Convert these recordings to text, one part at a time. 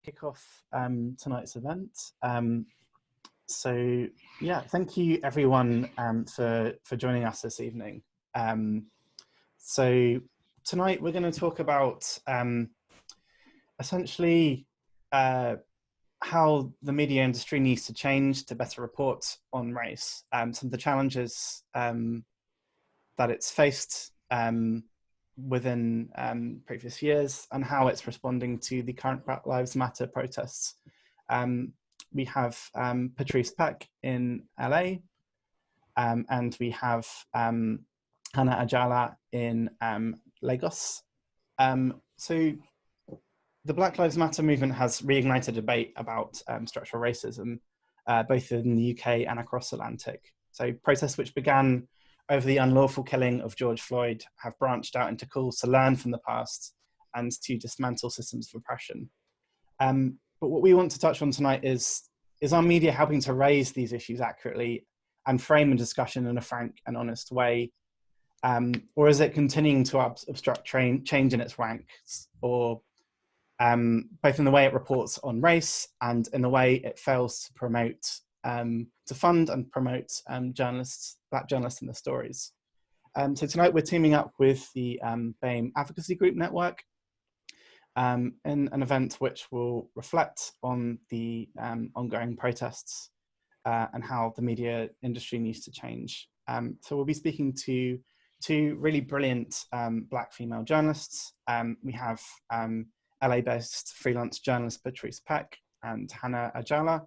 kick off tonight's event. So yeah, thank you everyone for joining us this evening. So tonight we're going to talk about essentially how the media industry needs to change to better report on race, some of the challenges that it's faced within previous years, and how it's responding to the current Black Lives Matter protests. We have Patrice Peck in LA, and we have Hannah Ajala in Lagos. So the Black Lives Matter movement has reignited debate about structural racism, both in the UK and across the Atlantic. So protests which began over the unlawful killing of George Floyd have branched out into calls to learn from the past and to dismantle systems of oppression. But what we want to touch on tonight is our media helping to raise these issues accurately and frame a discussion in a frank and honest way? Or is it continuing to obstruct change in its ranks, or both in the way it reports on race and in the way it fails to promote, to fund and promote Black journalists and their stories? So tonight we're teaming up with the BAME Advocacy Group Network in an event which will reflect on the ongoing protests and how the media industry needs to change. So we'll be speaking to two really brilliant Black female journalists. We have LA-based freelance journalist Patrice Peck and Hannah Ajala.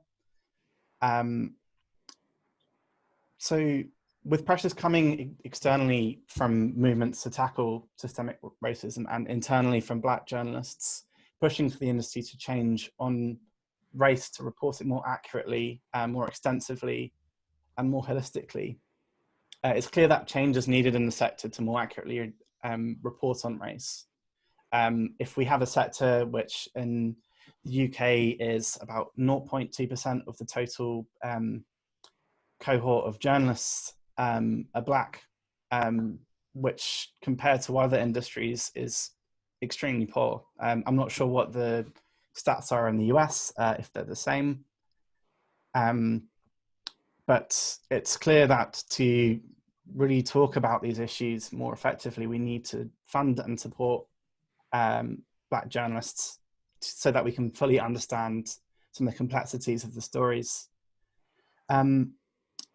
So with pressures coming externally from movements to tackle systemic racism and internally from Black journalists pushing for the industry to change on race, to report it more accurately, more extensively, and more holistically, it's clear that change is needed in the sector to more accurately report on race. If we have a sector which in the UK is about 0.2% of the total cohort of journalists are Black, which compared to other industries is extremely poor. I'm not sure what the stats are in the US, if they're the same. But it's clear that to really talk about these issues more effectively, we need to fund and support Black journalists so that we can fully understand some of the complexities of the stories.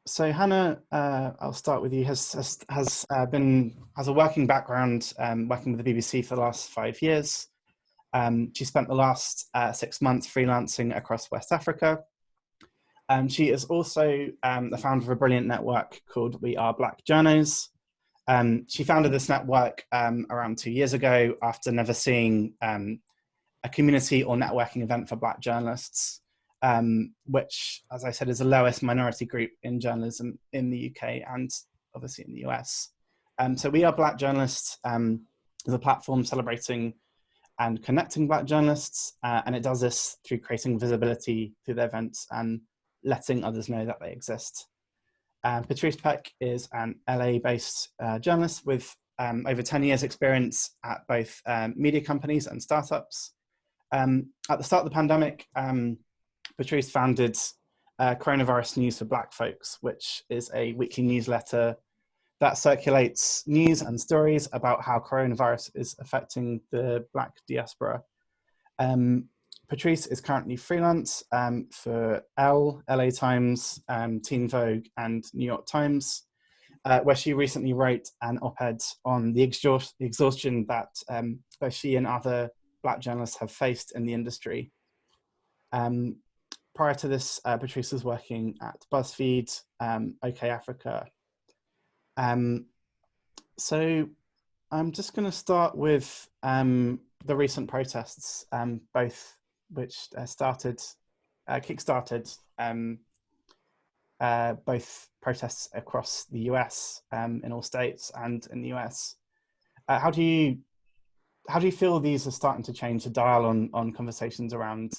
So Hannah, I'll start with you, has a working background working with the BBC for the last 5 years. She spent the last 6 months freelancing across West Africa. She is also the founder of a brilliant network called We Are Black Journos. She founded this network around 2 years ago after never seeing a community or networking event for Black journalists, which, as I said, is the lowest minority group in journalism in the UK and obviously in the US. So We Are Black Journalists is a platform celebrating and connecting Black journalists, and it does this through creating visibility through their events and letting others know that they exist. Patrice Peck is an LA-based journalist with over 10 years experience at both media companies and startups. At the start of the pandemic, Patrice founded Coronavirus News for Black Folks, which is a weekly newsletter that circulates news and stories about how coronavirus is affecting the Black diaspora. Patrice is currently freelance for LA Times, Teen Vogue, and New York Times, where she recently wrote an op-ed on the exhaustion that both she and other Black journalists have faced in the industry. Prior to this, Patrice was working at BuzzFeed, OK Africa. So I'm just going to start with the recent protests, both which kickstarted both protests across the US in all states and in the US. How do you feel these are starting to change the dial on conversations around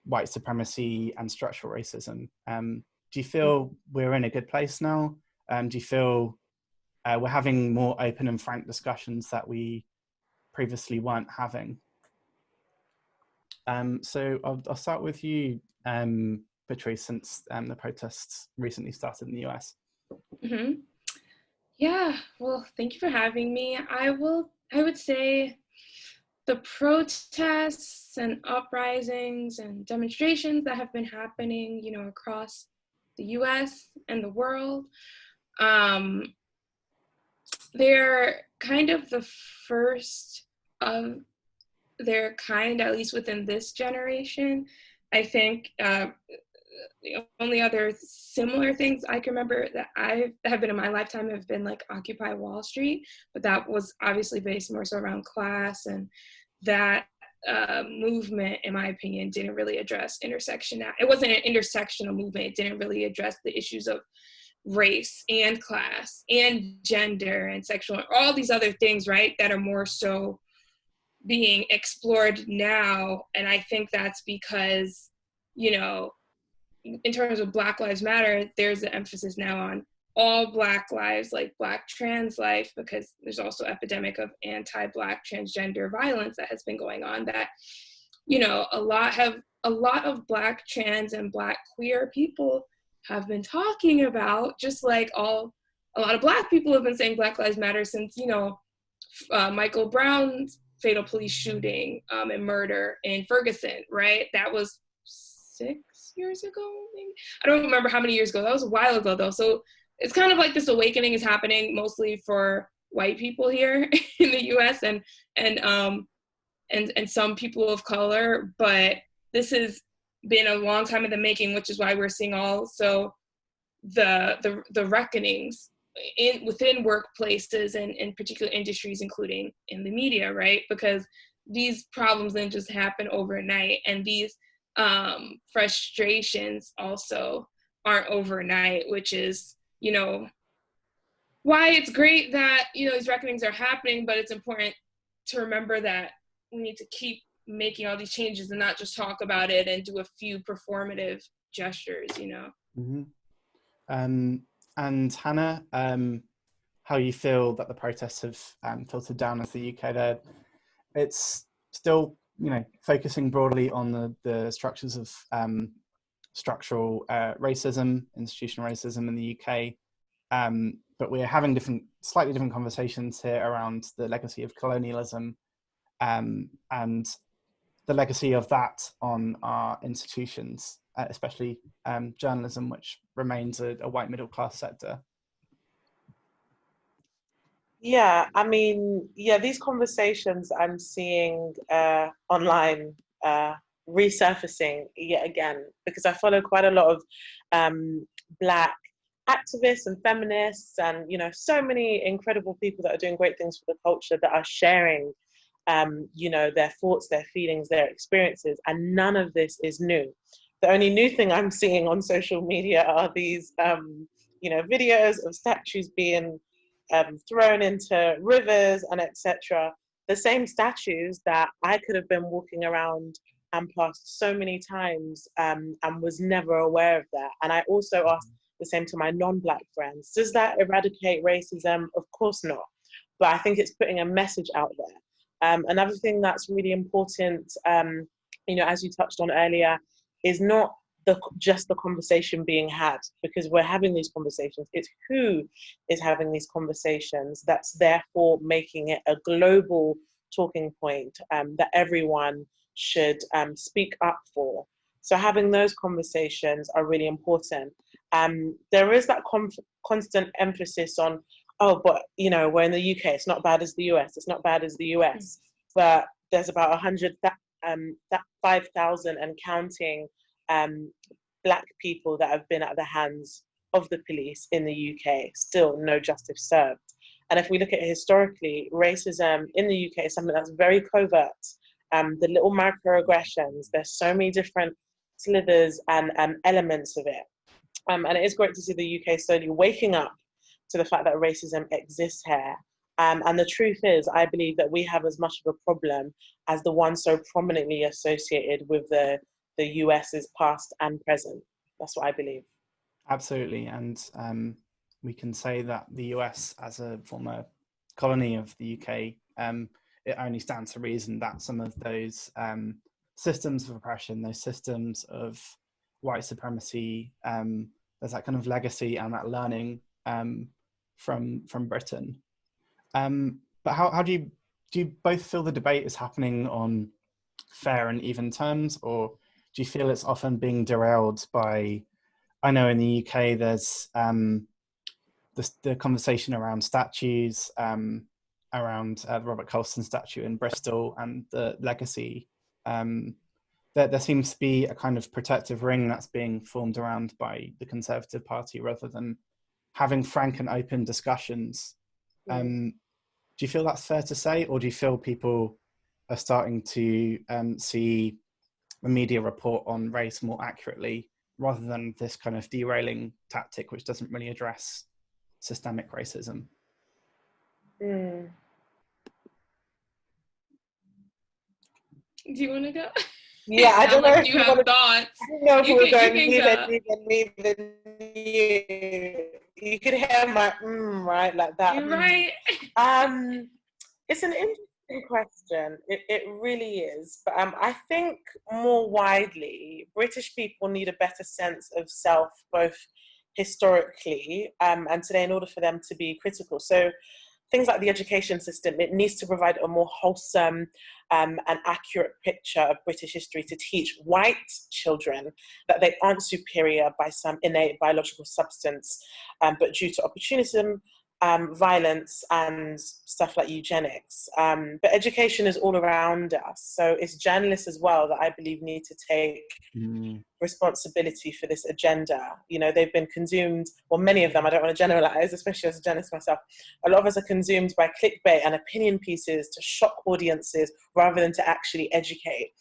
white supremacy and structural racism? Do you feel we're in a good place now? Do you feel we're having more open and frank discussions that we previously weren't having? So I'll start with you, Patrice, since the protests recently started in the US. Mm-hmm. Yeah, well, thank you for having me. I would say the protests and uprisings and demonstrations that have been happening, across the US and the world, they're kind of the first of their kind, at least within this generation. I think the only other similar things I can remember that I have been in my lifetime have been like Occupy Wall Street, but that was obviously based more so around class, and that movement, in my opinion, didn't really address intersection. It wasn't an intersectional movement. It didn't really address the issues of race and class and gender and sexual, all these other things, right, that are more so being explored now. And I think that's because, in terms of Black Lives Matter, there's an emphasis now on all Black lives, like Black trans life, because there's also epidemic of anti-Black transgender violence that has been going on, that, a lot of Black trans and Black queer people have been talking about, just like a lot of Black people have been saying Black Lives Matter since, Michael Brown's fatal police shooting and murder in Ferguson, right? That was 6 years ago, maybe? I don't remember how many years ago. That was a while ago, though. So it's kind of like this awakening is happening mostly for white people here in the U.S. and some people of color, but this has been a long time in the making, which is why we're seeing also the reckonings within workplaces and in particular industries, including in the media, right? Because these problems didn't just happen overnight, and these frustrations also aren't overnight, which is, why it's great that, these reckonings are happening, but it's important to remember that we need to keep making all these changes and not just talk about it and do a few performative gestures, Mm-hmm. And Hannah, how you feel that the protests have filtered down into the UK there? It's still, focusing broadly on the structures of structural racism, institutional racism in the UK. But we're having slightly different conversations here around the legacy of colonialism and the legacy of that on our institutions, especially journalism, which remains a white middle class sector. Yeah, I mean, these conversations I'm seeing online resurfacing yet again, because I follow quite a lot of Black activists and feminists and, so many incredible people that are doing great things for the culture that are sharing, their thoughts, their feelings, their experiences, and none of this is new. The only new thing I'm seeing on social media are these, videos of statues being thrown into rivers and etc. The same statues that I could have been walking around and past so many times and was never aware of that. And I also asked the same to my non-Black friends. Does that eradicate racism? Of course not. But I think it's putting a message out there. Another thing that's really important, as you touched on earlier, is not just the conversation being had, because we're having these conversations. It's who is having these conversations that's therefore making it a global talking point that everyone should speak up for. So having those conversations are really important. There is that constant emphasis on, oh, but we're in the UK, it's not bad as the US, it's not bad as the US. But there's about 5,000 and counting Black people that have been at the hands of the police in the UK, still no justice served. And if we look at it historically, racism in the UK is something that's very covert. The little microaggressions, there's so many different slithers and elements of it. And it is great to see the UK slowly waking up to the fact that racism exists here. And the truth is, I believe that we have as much of a problem as the one so prominently associated with the US's past and present. That's what I believe. Absolutely. And we can say that the US, as a former colony of the UK, it only stands to reason that some of those systems of oppression, those systems of white supremacy, there's that kind of legacy and that learning from Britain. But how do you both feel the debate is happening on fair and even terms, or do you feel it's often being derailed by, I know in the UK there's the conversation around statues, around the Robert Colston statue in Bristol and the legacy. There seems to be a kind of protective ring that's being formed around by the Conservative Party rather than having frank and open discussions. Do you feel that's fair to say, or do you feel people are starting to see the media report on race more accurately rather than this kind of derailing tactic which doesn't really address systemic racism? Do you want to go? Yeah, I don't know like if you have thoughts. I don't know if we're going You could hear my right like that. You're right. It's an interesting question. It really is. But I think more widely, British people need a better sense of self, both historically and today, in order for them to be critical. So things like the education system, it needs to provide a more wholesome and accurate picture of British history to teach white children that they aren't superior by some innate biological substance, but due to opportunism, violence, and stuff like eugenics. But education is all around us. So it's journalists as well that I believe need to take responsibility for this agenda. You know, they've been consumed, well, many of them, I don't want to generalize, especially as a journalist myself, a lot of us are consumed by clickbait and opinion pieces to shock audiences rather than to actually educate.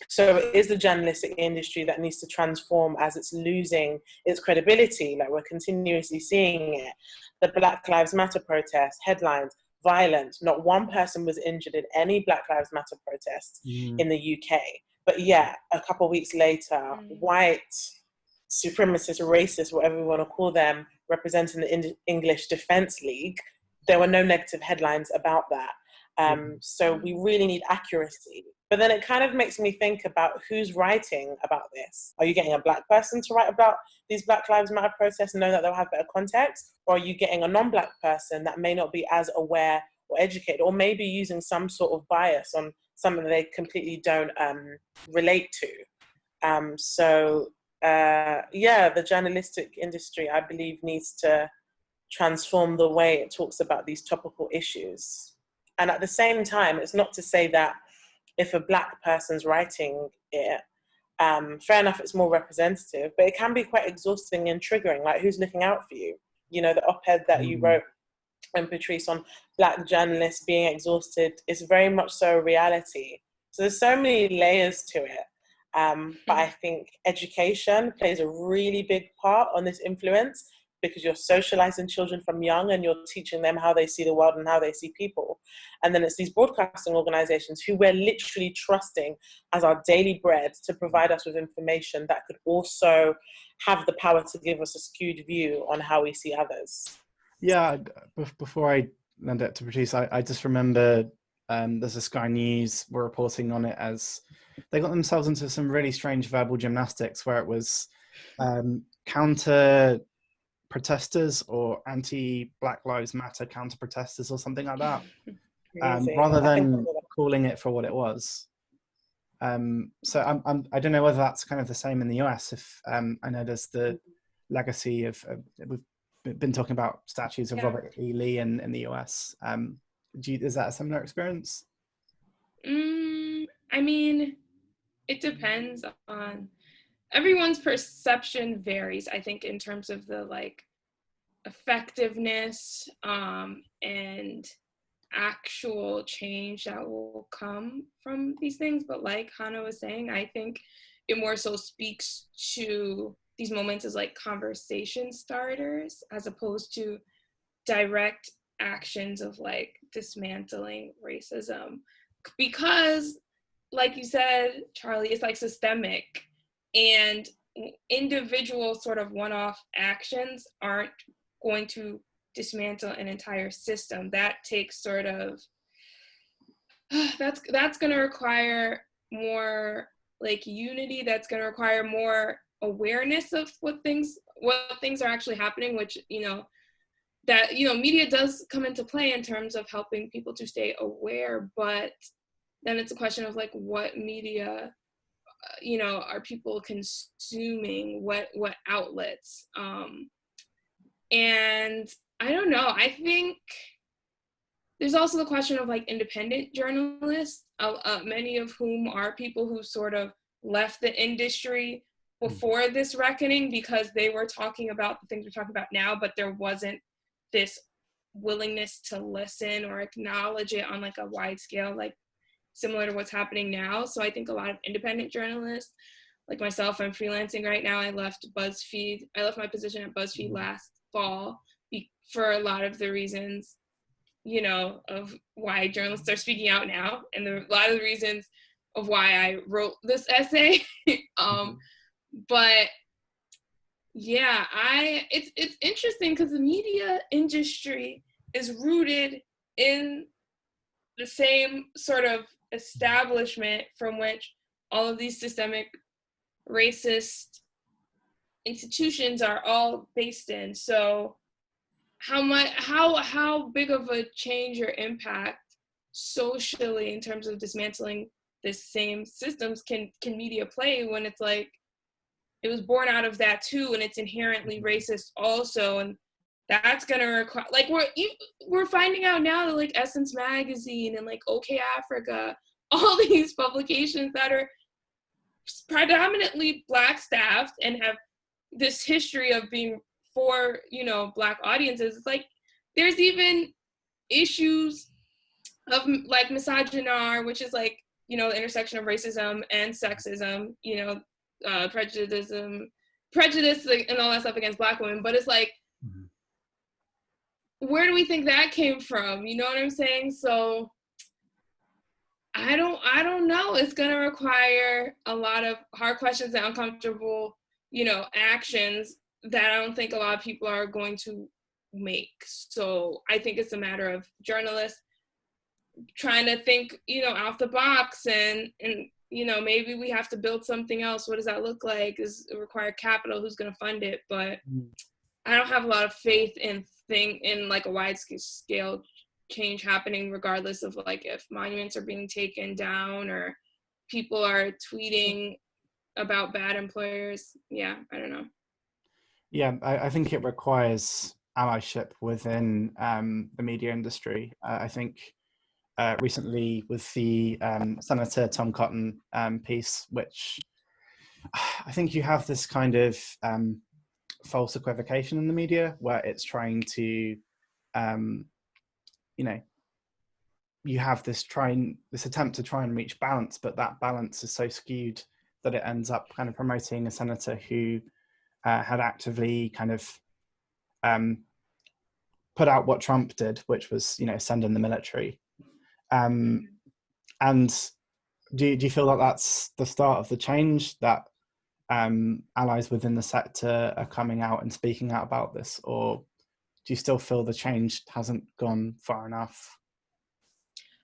So it is the journalistic industry that needs to transform as it's losing its credibility, like we're continuously seeing it. The Black Lives Matter protests, headlines, violent, not one person was injured in any Black Lives Matter protest in the UK. But yeah, a couple of weeks later, white supremacist, racist, whatever we want to call them, representing the English Defence League, there were no negative headlines about that. So we really need accuracy. But then it kind of makes me think about who's writing about this. Are you getting a Black person to write about these Black Lives Matter protests and knowing that they'll have better context? Or are you getting a non-Black person that may not be as aware or educated, or maybe using some sort of bias on something that they completely don't relate to? The journalistic industry, I believe, needs to transform the way it talks about these topical issues. And at the same time, it's not to say that if a Black person's writing it, fair enough, it's more representative, but it can be quite exhausting and triggering. Like, who's looking out for you? You know, the op-ed that you wrote, and Patrice, on Black journalists being exhausted is very much so a reality. So there's so many layers to it. But I think education plays a really big part on this influence, because you're socializing children from young and you're teaching them how they see the world and how they see people. And then it's these broadcasting organizations who we're literally trusting as our daily bread to provide us with information that could also have the power to give us a skewed view on how we see others. Yeah, before I lend it to Patrice, I just remember there's a Sky News were reporting on it as they got themselves into some really strange verbal gymnastics where it was counter protesters or anti-Black Lives Matter counter protesters or something like that, rather than calling it for what it was. So I don't know whether that's kind of the same in the US. If I know there's the legacy of we've been talking about statues of Robert E. Lee in the US. Is that a similar experience? I mean, it depends on everyone's perception varies, I think, in terms of the like effectiveness and actual change that will come from these things. But like Hannah was saying, I think it more so speaks to these moments as like conversation starters as opposed to direct actions of like dismantling racism, because like you said, Charlie, it's like systemic, and individual sort of one-off actions aren't going to dismantle an entire system. That takes sort of, that's going to require more like unity, that's going to require more awareness of what things are actually happening, which, that, media does come into play in terms of helping people to stay aware, but then it's a question of like what media, are people consuming, what outlets, and I don't know, I think there's also the question of like independent journalists, many of whom are people who sort of left the industry before this reckoning because they were talking about the things we're talking about now, but there wasn't this willingness to listen or acknowledge it on like a wide scale, like similar to what's happening now. So I think a lot of independent journalists, like myself, I'm freelancing right now. I left my position at BuzzFeed last fall for a lot of the reasons, of why journalists are speaking out now, and a lot of the reasons of why I wrote this essay. But yeah, it's interesting because the media industry is rooted in the same sort of establishment from which all of these systemic racist institutions are all based in. So how big of a change or impact socially in terms of dismantling the same systems can media play when it's like it was born out of that too, and it's inherently racist also, and that's gonna require, like, we're finding out now that like Essence Magazine and like OK Africa, all these publications that are predominantly Black staffed and have this history of being for Black audiences, it's like there's even issues of like misogyny, which is like the intersection of racism and sexism, prejudice like, and all that stuff against Black women. But it's like, where do we think that came from? You know what I'm saying? So I don't know. It's gonna require a lot of hard questions and uncomfortable actions that I don't think a lot of people are going to make. So I think it's a matter of journalists trying to think, out the box, and maybe we have to build something else. What does that look like? Does it require capital? Who's going to fund it? But I don't have a lot of faith in like a wide scale change happening, regardless of like if monuments are being taken down or people are tweeting about bad employers. Yeah, I don't know. Yeah, I think it requires allyship within the media industry. I think recently with the Senator Tom Cotton piece, which I think you have this kind of false equivocation in the media where it's trying to, you have this attempt to try and reach balance, but that balance is so skewed that it ends up kind of promoting a senator who had actively kind of put out what Trump did, which was, send in the military. And do you feel that that's the start of the change, that allies within the sector are coming out and speaking out about this, or do you still feel the change hasn't gone far enough?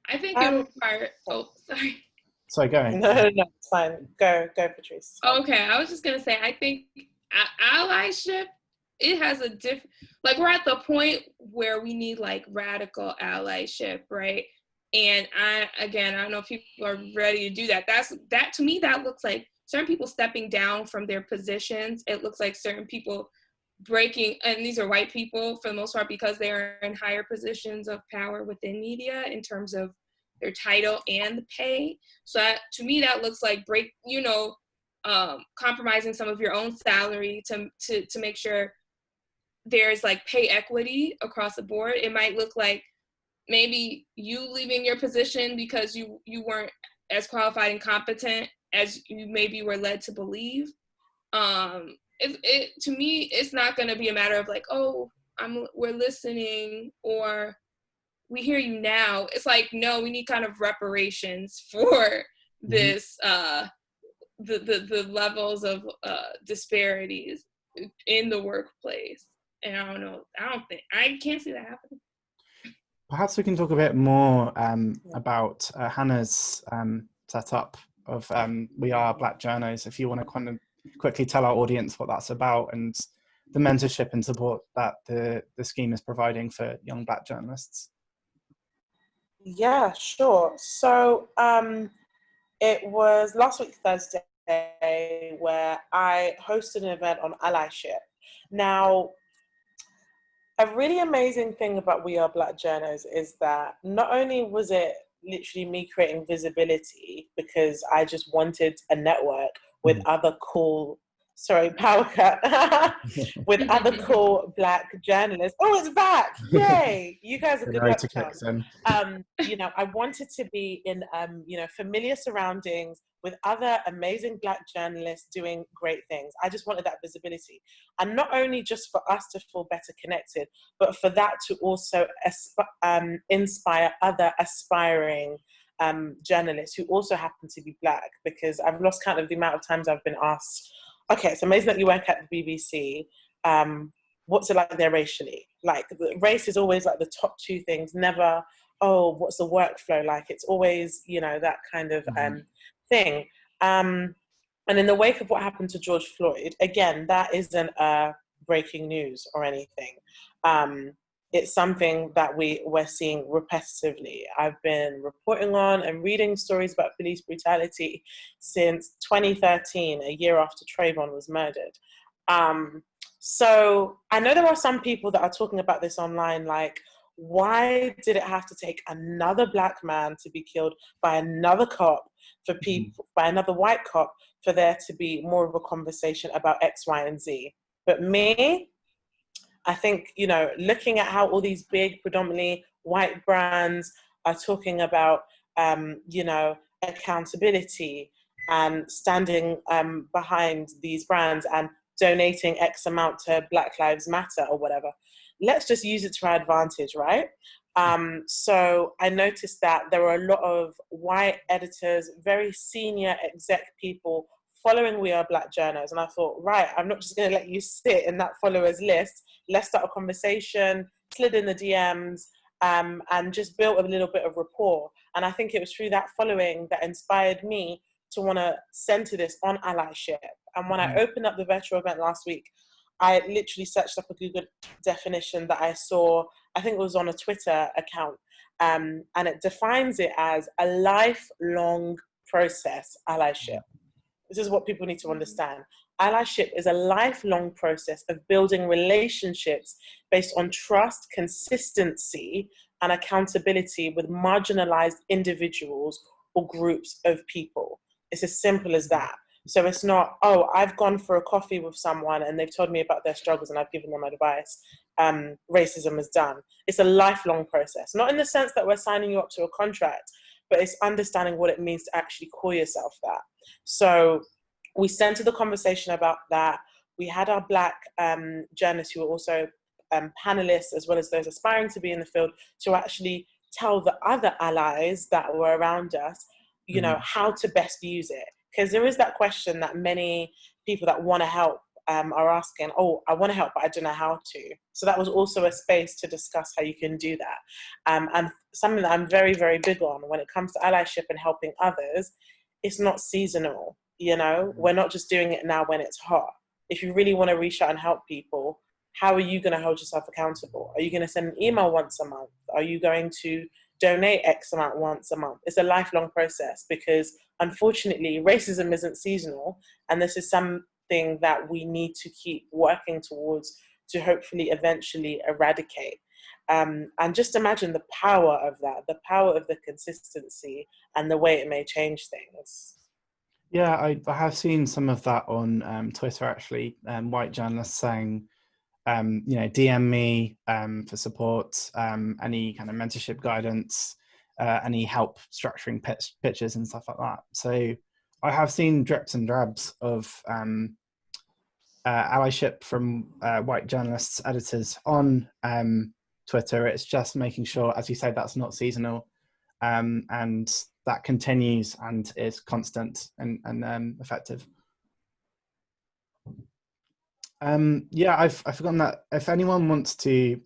I think it requires. Oh, sorry. Sorry, go ahead. No, it's fine. Go, Patrice. Okay, I was just gonna say, I think allyship, it has a different, like, we're at the point where we need like radical allyship, right? And I don't know if people are ready to do that. That to me, that looks like certain people stepping down from their positions. It looks like certain people breaking, and these are white people for the most part because they are in higher positions of power within media in terms of their title and the pay. So to me, that looks like compromising some of your own salary to make sure there's like pay equity across the board. It might look like maybe you leaving your position because you weren't as qualified and competent as you maybe were led to believe. To me, it's not going to be a matter of like, oh, we're listening or we hear you now. It's like, no, we need kind of reparations for this, the levels of disparities in the workplace. And I can't see that happening. Perhaps we can talk a bit more about Hannah's setup of We Are Black Journos. If you want to kind of quickly tell our audience what that's about and the mentorship and support that the scheme is providing for young Black journalists. Yeah, sure. So it was last week, Thursday, where I hosted an event on allyship. Now, a really amazing thing about We Are Black Journos is that not only was it literally me creating visibility because I just wanted a network with other cool, sorry, power cut, with other cool Black journalists. Oh, it's back! Yay! You guys are good luck charms. You know, I wanted to be in, you know, familiar surroundings with other amazing Black journalists doing great things. I just wanted that visibility. And not only just for us to feel better connected, but for that to also inspire other aspiring journalists who also happen to be Black, because I've lost count of the amount of times I've been asked, okay, it's amazing that you work at the BBC. What's it like there racially? Like, race is always like the top two things, never, oh, what's the workflow like? It's always, you know, that kind of thing. And in the wake of what happened to George Floyd, again, that isn't breaking news or anything. It's something that we're seeing repetitively. I've been reporting on and reading stories about police brutality since 2013, a year after Trayvon was murdered. So I know there are some people that are talking about this online, like, why did it have to take another Black man to be killed by another cop for people, by another white cop, for there to be more of a conversation about X, Y, and Z? But me, I think, you know, looking at how all these big, predominantly white brands are talking about, you know, accountability and standing behind these brands and donating X amount to Black Lives Matter or whatever, let's just use it to our advantage, right? So I noticed that there were a lot of white editors, very senior exec people following We Are Black Journos. And I thought, right, I'm not just going to let you sit in that followers list. Let's start a conversation, slid in the DMs, and just built a little bit of rapport. And I think it was through that following that inspired me to want to center this on allyship. And when I opened up the virtual event last week, I literally searched up a Google definition that I saw, I think it was on a Twitter account, and it defines it as a lifelong process, allyship. This is what people need to understand. Allyship is a lifelong process of building relationships based on trust, consistency, and accountability with marginalized individuals or groups of people. It's as simple as that. So it's not, oh, I've gone for a coffee with someone and they've told me about their struggles and I've given them advice. Racism is done. It's a lifelong process. Not in the sense that we're signing you up to a contract, but it's understanding what it means to actually call yourself that. So we centered the conversation about that. We had our Black journalists who were also panelists, as well as those aspiring to be in the field, to actually tell the other allies that were around us, you know, how to best use it. Because there is that question that many people that want to help are asking, oh, I want to help, but I don't know how to. So that was also a space to discuss how you can do that. And something that I'm very, very big on when it comes to allyship and helping others, it's not seasonal, you know? We're not just doing it now when it's hot. If you really want to reach out and help people, how are you going to hold yourself accountable? Are you going to send an email once a month? Are you going to donate X amount once a month? It's a lifelong process because unfortunately racism isn't seasonal, and this is something that we need to keep working towards to hopefully eventually eradicate. And just imagine the power of that, the power of the consistency and the way it may change things. Yeah, I have seen some of that on Twitter actually, white journalists saying, you know, DM me for support, any kind of mentorship guidance, any help structuring pitches and stuff like that. So I have seen drips and drabs of allyship from white journalists, editors on Twitter. It's just making sure, as you said, that's not seasonal, and that continues and is constant and effective. Yeah, I've forgotten that. If anyone wants to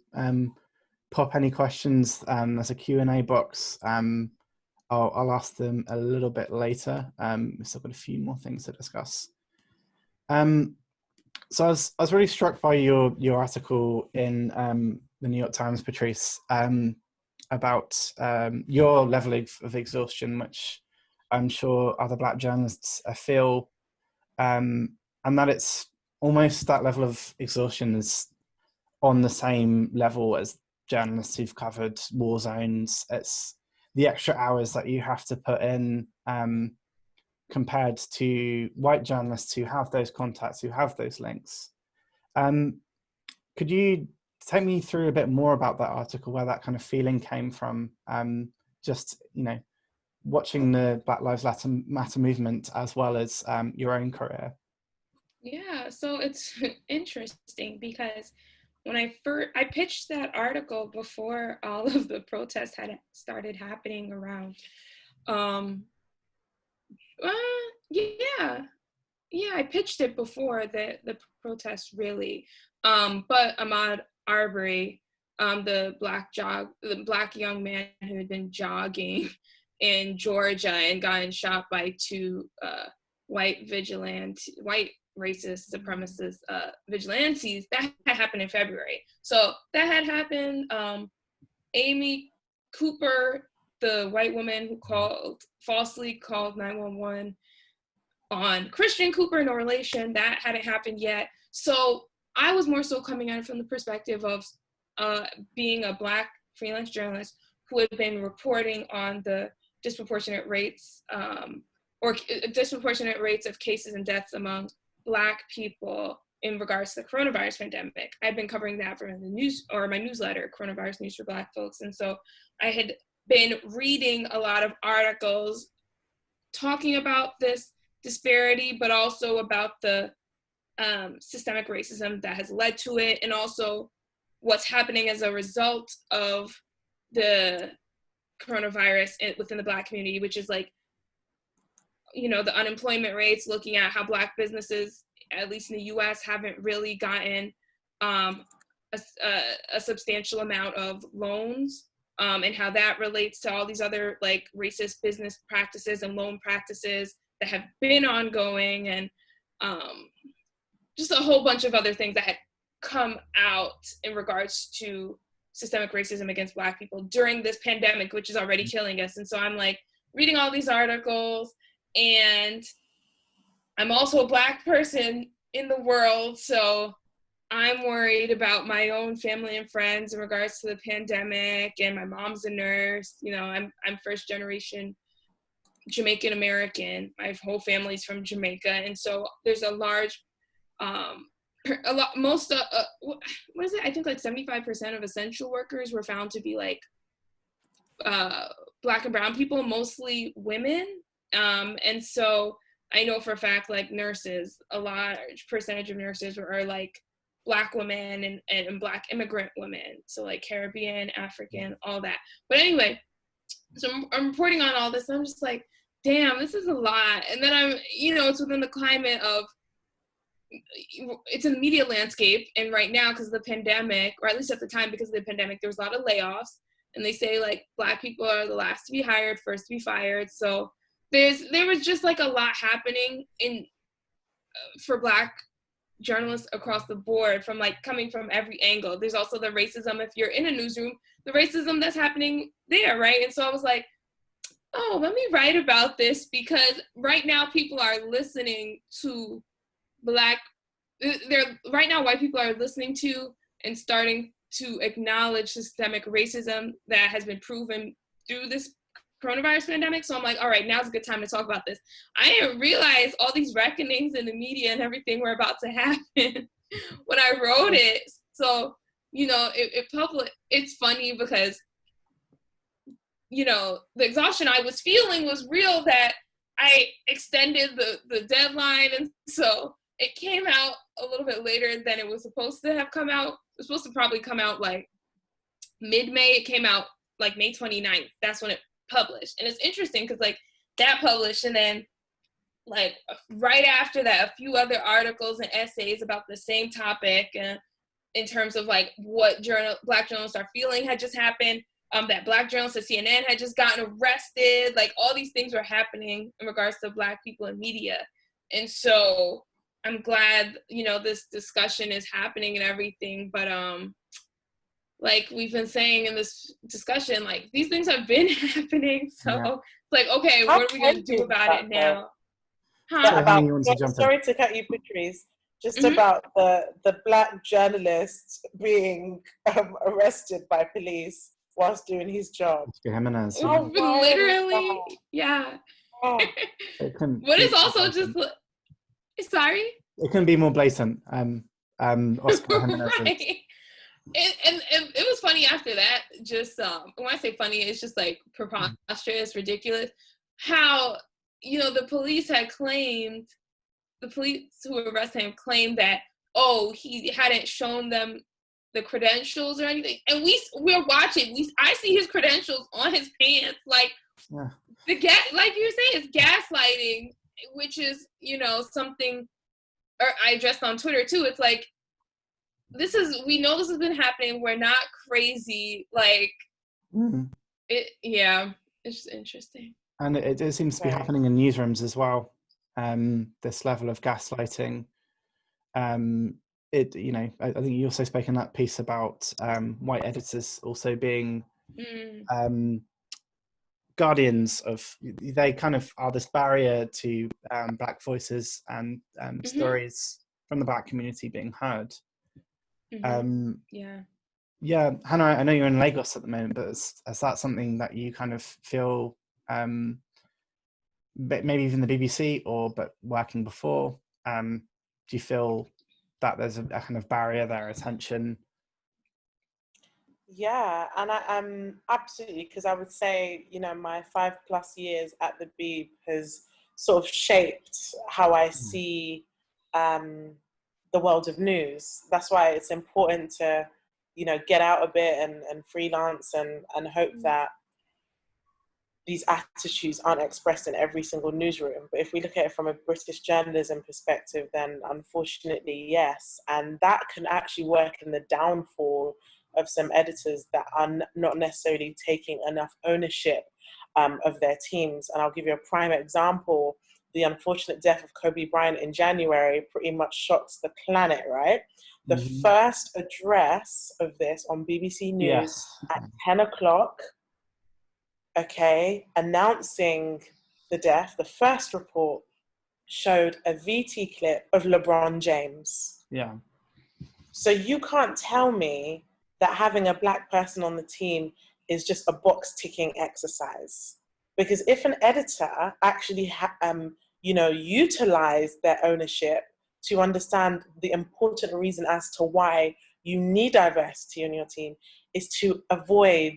pop any questions, there's a Q&A box I'll ask them a little bit later. We've still got a few more things to discuss. So I was really struck by your article in the New York Times, Patrice, about your level of exhaustion, which I'm sure other Black journalists feel, and that it's almost that level of exhaustion is on the same level as journalists who've covered war zones. It's the extra hours that you have to put in compared to white journalists who have those contacts, who have those links. Could you take me through a bit more about that article, where that kind of feeling came from? Just, watching the Black Lives Matter movement as well as your own career. Yeah, so it's interesting because when I pitched that article before all of the protests had started happening around. I pitched it before the protests really. But Ahmaud Arbery, the black young man who had been jogging in Georgia and gotten shot by two white racist supremacist vigilantes, that had happened in February. So that had happened. Amy Cooper, the white woman who falsely called 911 on Christian Cooper, no relation, that hadn't happened yet. So I was more so coming at it from the perspective of being a Black freelance journalist who had been reporting on the disproportionate rates disproportionate rates of cases and deaths among Black people in regards to the coronavirus pandemic. I've been covering that for the news, or my newsletter, Coronavirus News for Black Folks. And so I had been reading a lot of articles talking about this disparity, but also about the systemic racism that has led to it, and also what's happening as a result of the coronavirus within the Black community, which is like, the unemployment rates, looking at how Black businesses, at least in the US, haven't really gotten a substantial amount of loans, and how that relates to all these other like racist business practices and loan practices that have been ongoing, and just a whole bunch of other things that had come out in regards to systemic racism against Black people during this pandemic, which is already killing us. And so I'm like reading all these articles, and I'm also a Black person in the world, so I'm worried about my own family and friends in regards to the pandemic. And my mom's a nurse. I'm first generation Jamaican American. My whole family's from Jamaica, and so there's a large, most what is it? I think like 75% of essential workers were found to be like Black and brown people, mostly women. And so I know for a fact, like nurses, a large percentage of nurses are like Black women and Black immigrant women. So like Caribbean, African, all that. But anyway, so I'm reporting on all this, and I'm just like, damn, this is a lot. And then I'm, it's within the climate of, it's in the media landscape. And right now, because of the pandemic, or at least at the time, because of the pandemic, there was a lot of layoffs. And they say like Black people are the last to be hired, first to be fired. So there was just like a lot happening for Black journalists across the board, from like coming from every angle. There's also the racism, if you're in a newsroom, the racism that's happening there, right? And so I was like, oh, let me write about this, because right now people are listening to white people are listening to and starting to acknowledge systemic racism that has been proven through this coronavirus pandemic. So I'm like, all right, now's a good time to talk about this. I didn't realize all these reckonings in the media and everything were about to happen when I wrote it. So, it's funny because, the exhaustion I was feeling was real, that I extended the deadline. And so it came out a little bit later than it was supposed to have come out. It was supposed to probably come out like mid-May. It came out like May 29th. That's when it published. And it's interesting because like that published, and then like right after that, a few other articles and essays about the same topic in terms of like what Black journalists are feeling had just happened. that Black journalists at CNN had just gotten arrested. Like, all these things were happening in regards to Black people in media. And so I'm glad, you know, this discussion is happening and everything. But like we've been saying in this discussion, like, these things have been happening. So it's like, okay, How what are we going to do about it now? About, sorry to cut you, Patrice, just about the Black journalist being arrested by police whilst doing his job. Jimenez, literally, yeah. Oh. What is also just, sorry? It couldn't be more blatant. Oscar Jimenez. Right. And it was funny after that. Just when I say funny, it's just like preposterous, ridiculous. How, you know, the police who arrested him claimed that, oh, he hadn't shown them the credentials or anything. And we're watching. I see his credentials on his pants. Like, like you were saying, it's gaslighting, which is, you know, something I addressed on Twitter too. It's like, we know this has been happening. We're not crazy. Like, it's just interesting. And it seems to be happening in newsrooms as well. This level of gaslighting. You know, I think you also spoke in that piece about white editors also being guardians of. They kind of are this barrier to Black voices and stories from the Black community being heard. Yeah, Hannah, I know you're in Lagos at the moment, but is that something that you kind of feel, maybe even the BBC but working before, do you feel that there's a kind of barrier there, a tension? Yeah, and I absolutely, because I would say, you know, my 5+ years at the BEEB has sort of shaped how I see the world of news. That's why it's important to, you know, get out a bit and freelance and hope that these attitudes aren't expressed in every single newsroom. But if we look at it from a British journalism perspective, then unfortunately, yes. And that can actually work in the downfall of some editors that are not necessarily taking enough ownership of their teams. And I'll give you a prime example. The unfortunate death of Kobe Bryant in January pretty much shocks the planet, right? The first address of this on BBC News at 10 o'clock, announcing the death, the first report showed a VT clip of LeBron James. Yeah. So you can't tell me that having a Black person on the team is just a box ticking exercise. Because if an editor actually, utilize their ownership to understand the important reason as to why you need diversity on your team is to avoid,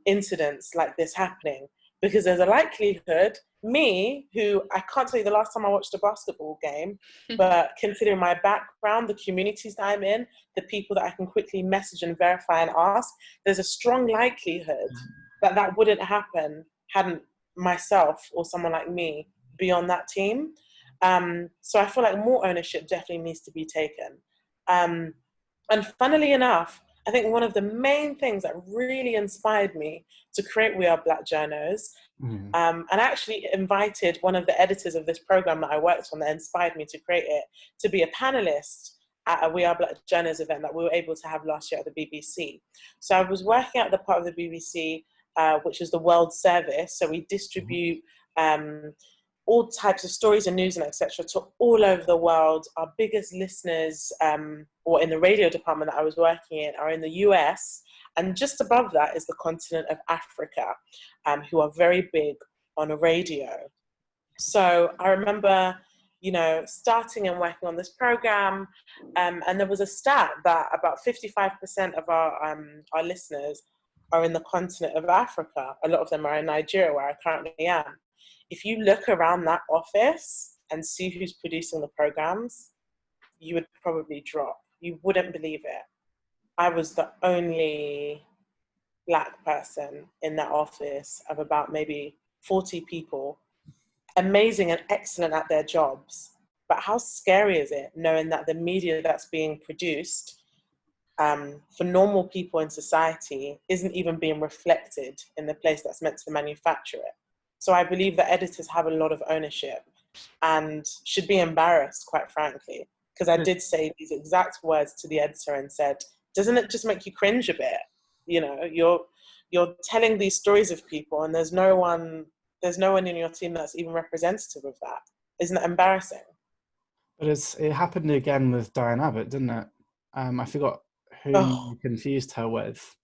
incidents like this happening. Because there's a likelihood, me, who I can't tell you the last time I watched a basketball game, but considering my background, the communities that I'm in, the people that I can quickly message and verify and ask, there's a strong likelihood that wouldn't happen hadn't myself or someone like me be on that team. So I feel like more ownership definitely needs to be taken. And funnily enough, I think one of the main things that really inspired me to create We Are Black Journos, and actually invited one of the editors of this program that I worked on that inspired me to create it to be a panelist at a We Are Black Journos event that we were able to have last year at the BBC. So I was working at the part of the BBC, which is the World Service. So we distribute all types of stories and news and etc. to all over the world. Our biggest listeners, or in the radio department that I was working in, are in the US. And just above that is the continent of Africa, who are very big on radio. So I remember, starting and working on this program, and there was a stat that about 55% of our listeners are in the continent of Africa. A lot of them are in Nigeria, where I currently am. If you look around that office and see who's producing the programs, you would probably drop. You wouldn't believe it. I was the only Black person in that office of about maybe 40 people, amazing and excellent at their jobs. But how scary is it knowing that the media that's being produced for normal people in society isn't even being reflected in the place that's meant to manufacture it. So I believe that editors have a lot of ownership and should be embarrassed, quite frankly, because I did say these exact words to the editor and said, doesn't it just make you cringe a bit? You know, you're telling these stories of people and there's no one in your team that's even representative of that. Isn't that embarrassing? But it happened again with Diane Abbott, didn't it? I forgot who you confused her with,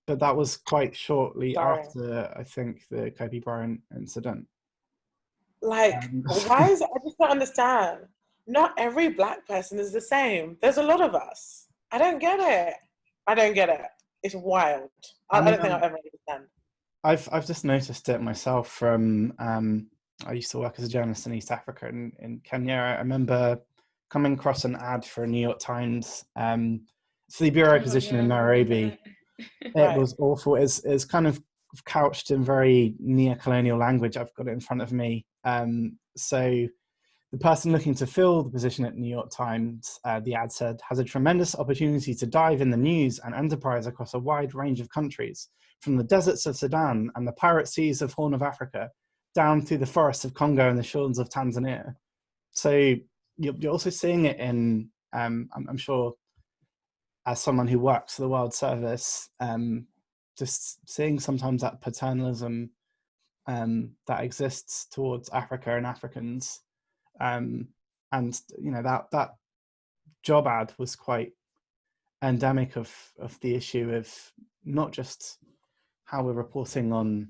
but that was quite shortly after, I think, the Kobe Bryant incident. Like, why is it? I just don't understand. Not every Black person is the same. There's a lot of us. I don't get it. It's wild. I don't think I'll ever understand. I've just noticed it myself from, I used to work as a journalist in East Africa in Kenya. I remember coming across an ad for a New York Times, for the bureau position in Nairobi. It was awful. It's kind of couched in very neo-colonial language. I've got it in front of me. So the person looking to fill the position at New York Times, the ad said, has a tremendous opportunity to dive in the news and enterprise across a wide range of countries, from the deserts of Sudan and the pirate seas of Horn of Africa, down through the forests of Congo and the shores of Tanzania. So you're also seeing it in, I'm sure, as someone who works for the World Service, just seeing sometimes that paternalism that exists towards Africa and Africans. And you know, that job ad was quite endemic of the issue of not just how we're reporting on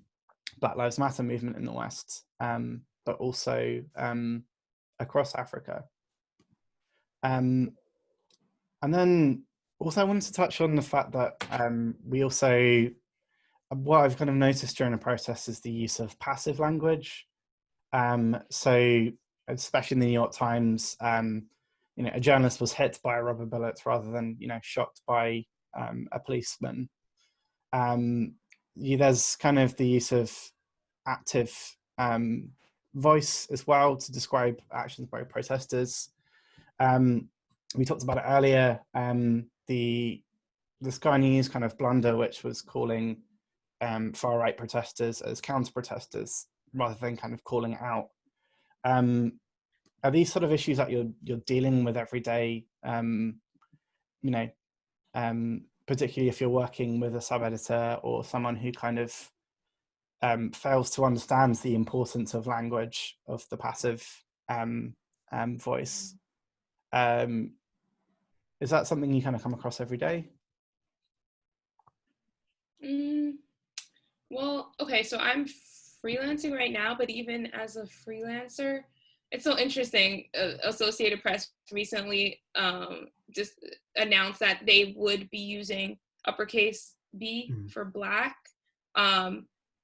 Black Lives Matter movement in the West, but also across Africa. And then also I wanted to touch on the fact that we also, what I've kind of noticed during the process is the use of passive language. So especially in the New York Times, you know, a journalist was hit by a rubber bullet rather than, you know, shot by a policeman. There's kind of the use of active voice as well to describe actions by protesters. We talked about it earlier, the Sky News kind of blunder, which was calling far-right protesters as counter-protesters rather than kind of calling it out. Are these sort of issues that you're dealing with every day? You know, particularly if you're working with a sub-editor or someone who kind of fails to understand the importance of language, of the passive voice. Is that something you kind of come across every day? Well, okay, so I'm freelancing right now, but even as a freelancer, it's so interesting. Associated Press recently just announced that they would be using uppercase B for Black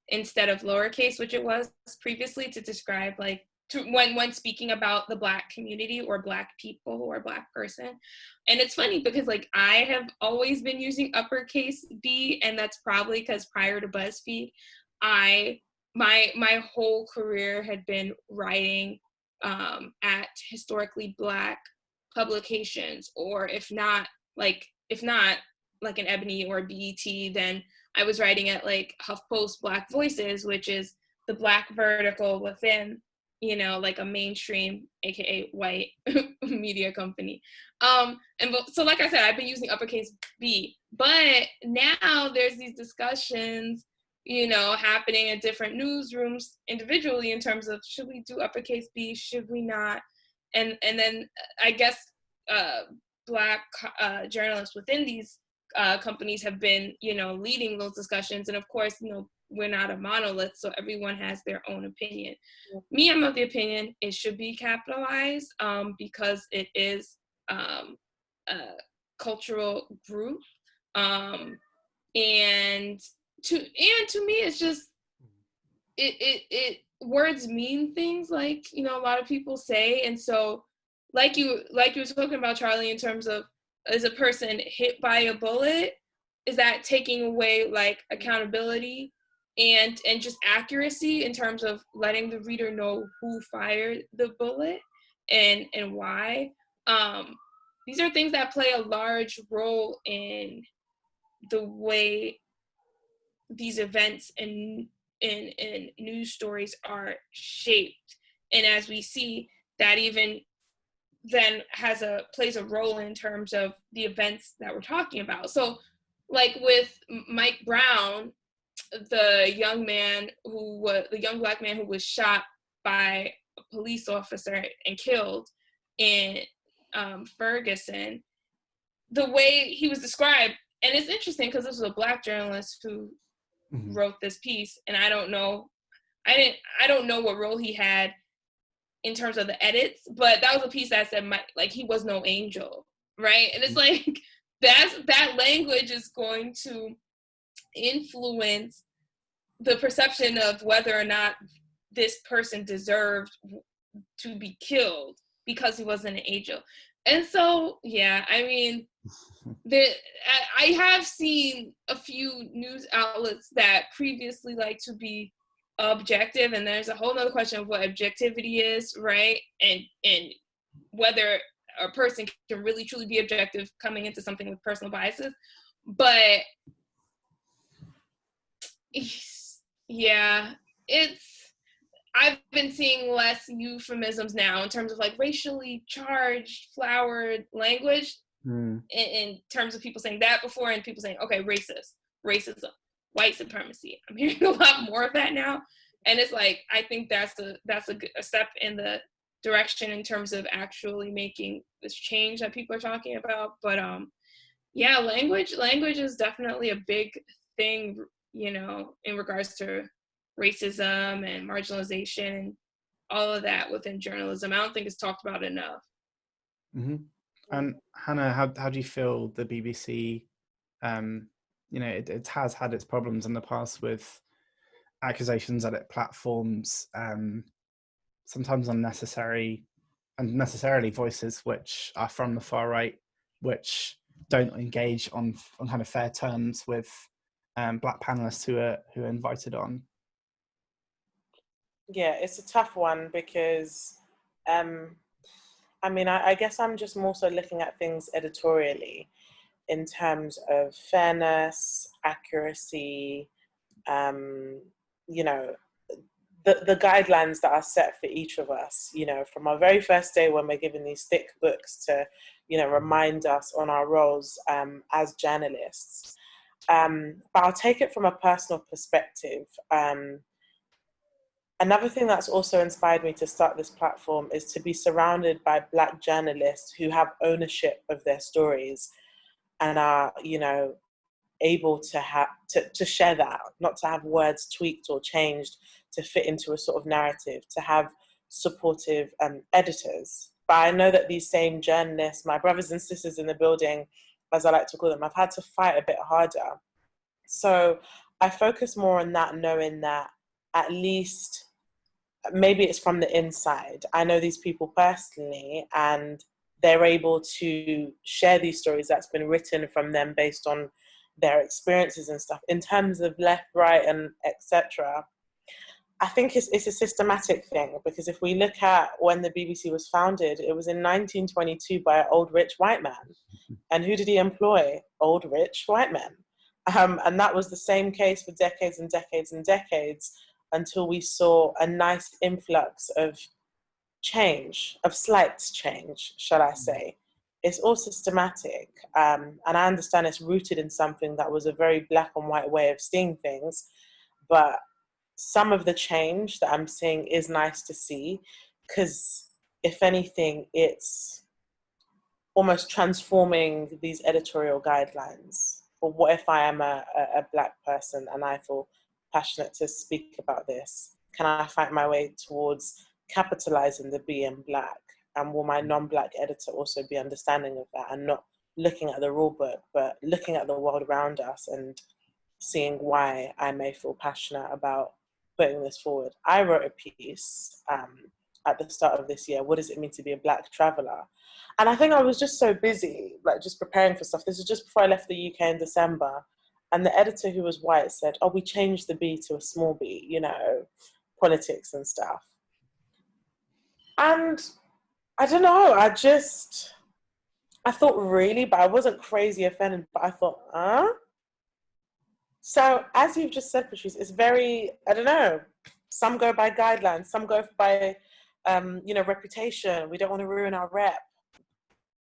instead of lowercase, which it was previously, to describe like when speaking about the Black community or Black people or Black person. And it's funny because like I have always been using uppercase B, and that's probably because prior to BuzzFeed, my whole career had been writing at historically Black publications, or if not like an Ebony or BET, then I was writing at like HuffPost Black Voices, which is the Black vertical within, you know, like a mainstream, aka white media company. So like I said, I've been using uppercase B, but now there's these discussions, you know, happening in different newsrooms individually in terms of, should we do uppercase B, should we not? And then I guess Black journalists within these companies have been, you know, leading those discussions. And of course, you know, we're not a monolith, so everyone has their own opinion. Me, I'm of the opinion it should be capitalized because it is a cultural group. And to me, it's just, it words mean things, like, you know, a lot of people say. And so like you were talking about, Charlie, in terms of, as a person hit by a bullet, is that taking away like accountability and just accuracy in terms of letting the reader know who fired the bullet and why? these are things that play a large role in the way these events and news stories are shaped. And as we see, that even then plays a role in terms of the events that we're talking about. So like with Mike Brown, the young black man who was shot by a police officer and killed in Ferguson, the way he was described, and it's interesting because this was a Black journalist who wrote this piece, and I don't know what role he had in terms of the edits, but that was a piece that said like he was no angel, right? And it's like that language is going to influence the perception of whether or not this person deserved to be killed because he wasn't an angel. And so, yeah, I mean, I have seen a few news outlets that previously like to be objective, and there's a whole nother question of what objectivity is, right? And whether a person can really truly be objective coming into something with personal biases. But yeah, I've been seeing less euphemisms now in terms of like racially charged, flowered language in terms of people saying that before, and people saying, okay, racism, white supremacy. I'm hearing a lot more of that now. And it's like, I think that's a step in the direction in terms of actually making this change that people are talking about. But yeah, language is definitely a big thing, you know, in regards to racism and marginalization and all of that within journalism. I don't think it's talked about enough. And Hannah, how do you feel the BBC, you know, it has had its problems in the past with accusations that it platforms sometimes unnecessarily voices which are from the far right, which don't engage on kind of fair terms with Black panelists who are invited on? Yeah, it's a tough one because, I mean, I guess I'm just more so looking at things editorially in terms of fairness, accuracy, you know, the guidelines that are set for each of us, you know, from our very first day when we're given these thick books to, you know, remind us on our roles as journalists. But I'll take it from a personal perspective. Another thing that's also inspired me to start this platform is to be surrounded by Black journalists who have ownership of their stories and are, you know, able to have to share that, not to have words tweaked or changed to fit into a sort of narrative, to have supportive editors. But I know that these same journalists, my brothers and sisters in the building, as I like to call them, I've had to fight a bit harder. So I focus more on that, knowing that at least maybe it's from the inside. I know these people personally, and they're able to share these stories that's been written from them based on their experiences and stuff. In terms of left, right, and etc., I think it's a systematic thing, because if we look at when the BBC was founded, it was in 1922 by an old rich white man. And who did he employ? Old rich white men. And that was the same case for decades and decades and decades, until we saw a nice influx of change, of slight change, shall I say. It's all systematic. And I understand it's rooted in something that was a very black and white way of seeing things. But some of the change that I'm seeing is nice to see, because if anything, it's almost transforming these editorial guidelines. Or what if I am a Black person and I feel passionate to speak about this? Can I find my way towards capitalizing the being Black? And will my non-Black editor also be understanding of that, and not looking at the rule book, but looking at the world around us and seeing why I may feel passionate about putting this forward? I wrote a piece at the start of this year, what does it mean to be a Black traveller? And I think I was just so busy, like just preparing for stuff. This was just before I left the UK in December. And the editor, who was white, said, oh, we changed the B to a small b, you know, politics and stuff. And I don't know, I thought, really? But I wasn't crazy offended, but I thought, huh? So as you've just said, Patrice, it's very, I don't know, some go by guidelines, some go by, reputation. We don't want to ruin our rep.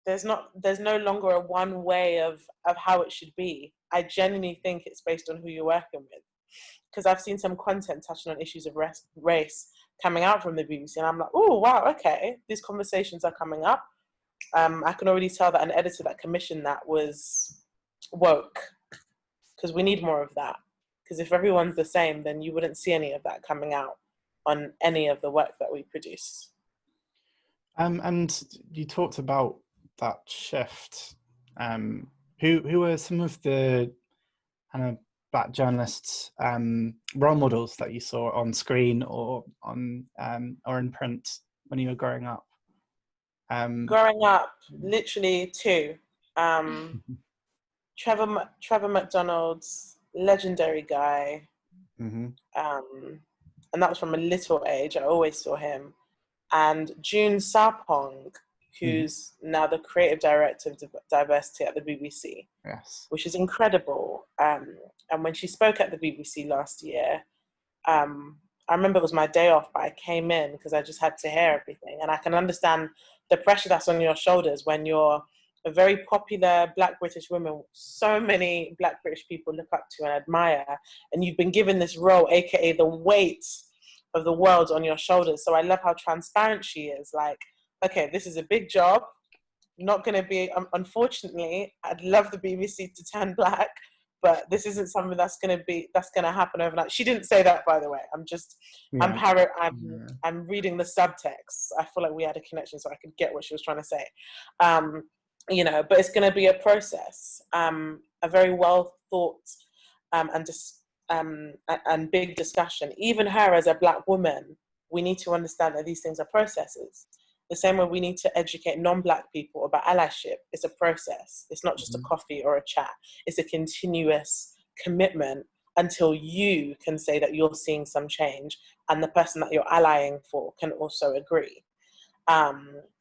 There's no longer a one way of how it should be. I genuinely think it's based on who you're working with. Because I've seen some content touching on issues of race coming out from the BBC, and I'm like, oh, wow, okay, these conversations are coming up. I can already tell that an editor that commissioned that was woke, because we need more of that. Because if everyone's the same, then you wouldn't see any of that coming out on any of the work that we produce. And you talked about that shift. Who are some of the kind of Black journalists role models that you saw on screen or on or in print when you were growing up? Growing up, literally two. Trevor McDonald's, legendary guy. Mm-hmm. And that was from a little age. I always saw him. And June Sarpong, who's now the creative director of Diversity at the BBC. Yes. Which is incredible. And when she spoke at the BBC last year, I remember it was my day off, but I came in because I just had to hear everything. And I can understand the pressure that's on your shoulders when you're a very popular Black British woman, so many Black British people look up to and admire, and you've been given this role, aka the weight of the world on your shoulders. So I love how transparent she is. Like, okay, this is a big job. Not going to be, unfortunately, I'd love the BBC to turn Black, but this isn't something that's going to happen overnight. She didn't say that, by the way. I'm reading the subtext. I feel like we had a connection so I could get what she was trying to say. But it's going to be a process, a very well thought and big discussion. Even her as a Black woman, we need to understand that these things are processes. The same way we need to educate non-Black people about allyship. It's a process. It's not just a coffee or a chat. It's a continuous commitment until you can say that you're seeing some change and the person that you're allying for can also agree.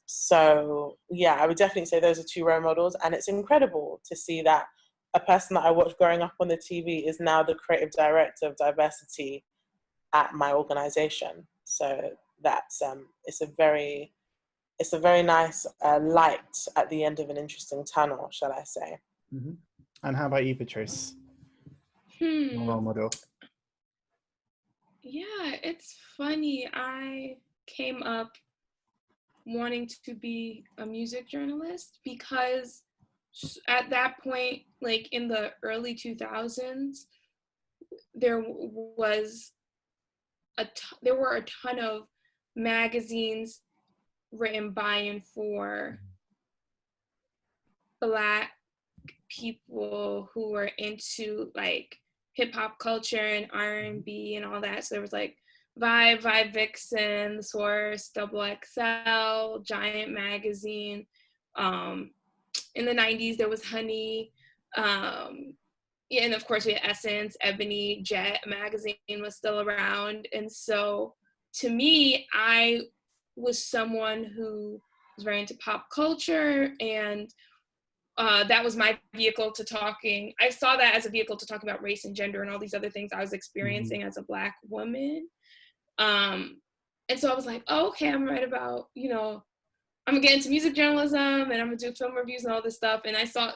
So yeah, I would definitely say those are two role models, and it's incredible to see that a person that I watched growing up on the TV is now the creative director of Diversity at my organization. So that's it's a very nice light at the end of an interesting tunnel, shall I say. Mm-hmm. And how about you, Patrice? Role model. Yeah, it's funny. I came up wanting to be a music journalist because at that point, like in the early 2000s, there were a ton of magazines written by and for Black people who were into like hip hop culture and R&B and all that. So there was like Vibe Vixen, The Source, Double XL, Giant Magazine. In the 90s, there was Honey. And of course we had Essence, Ebony, Jet Magazine was still around. And so to me, I was someone who was very into pop culture, and that was my vehicle to talking. I saw that as a vehicle to talk about race and gender and all these other things I was experiencing as a Black woman. And so I was like, oh, okay, I'm right about, I'm gonna get into music journalism and I'm gonna do film reviews and all this stuff. And I saw,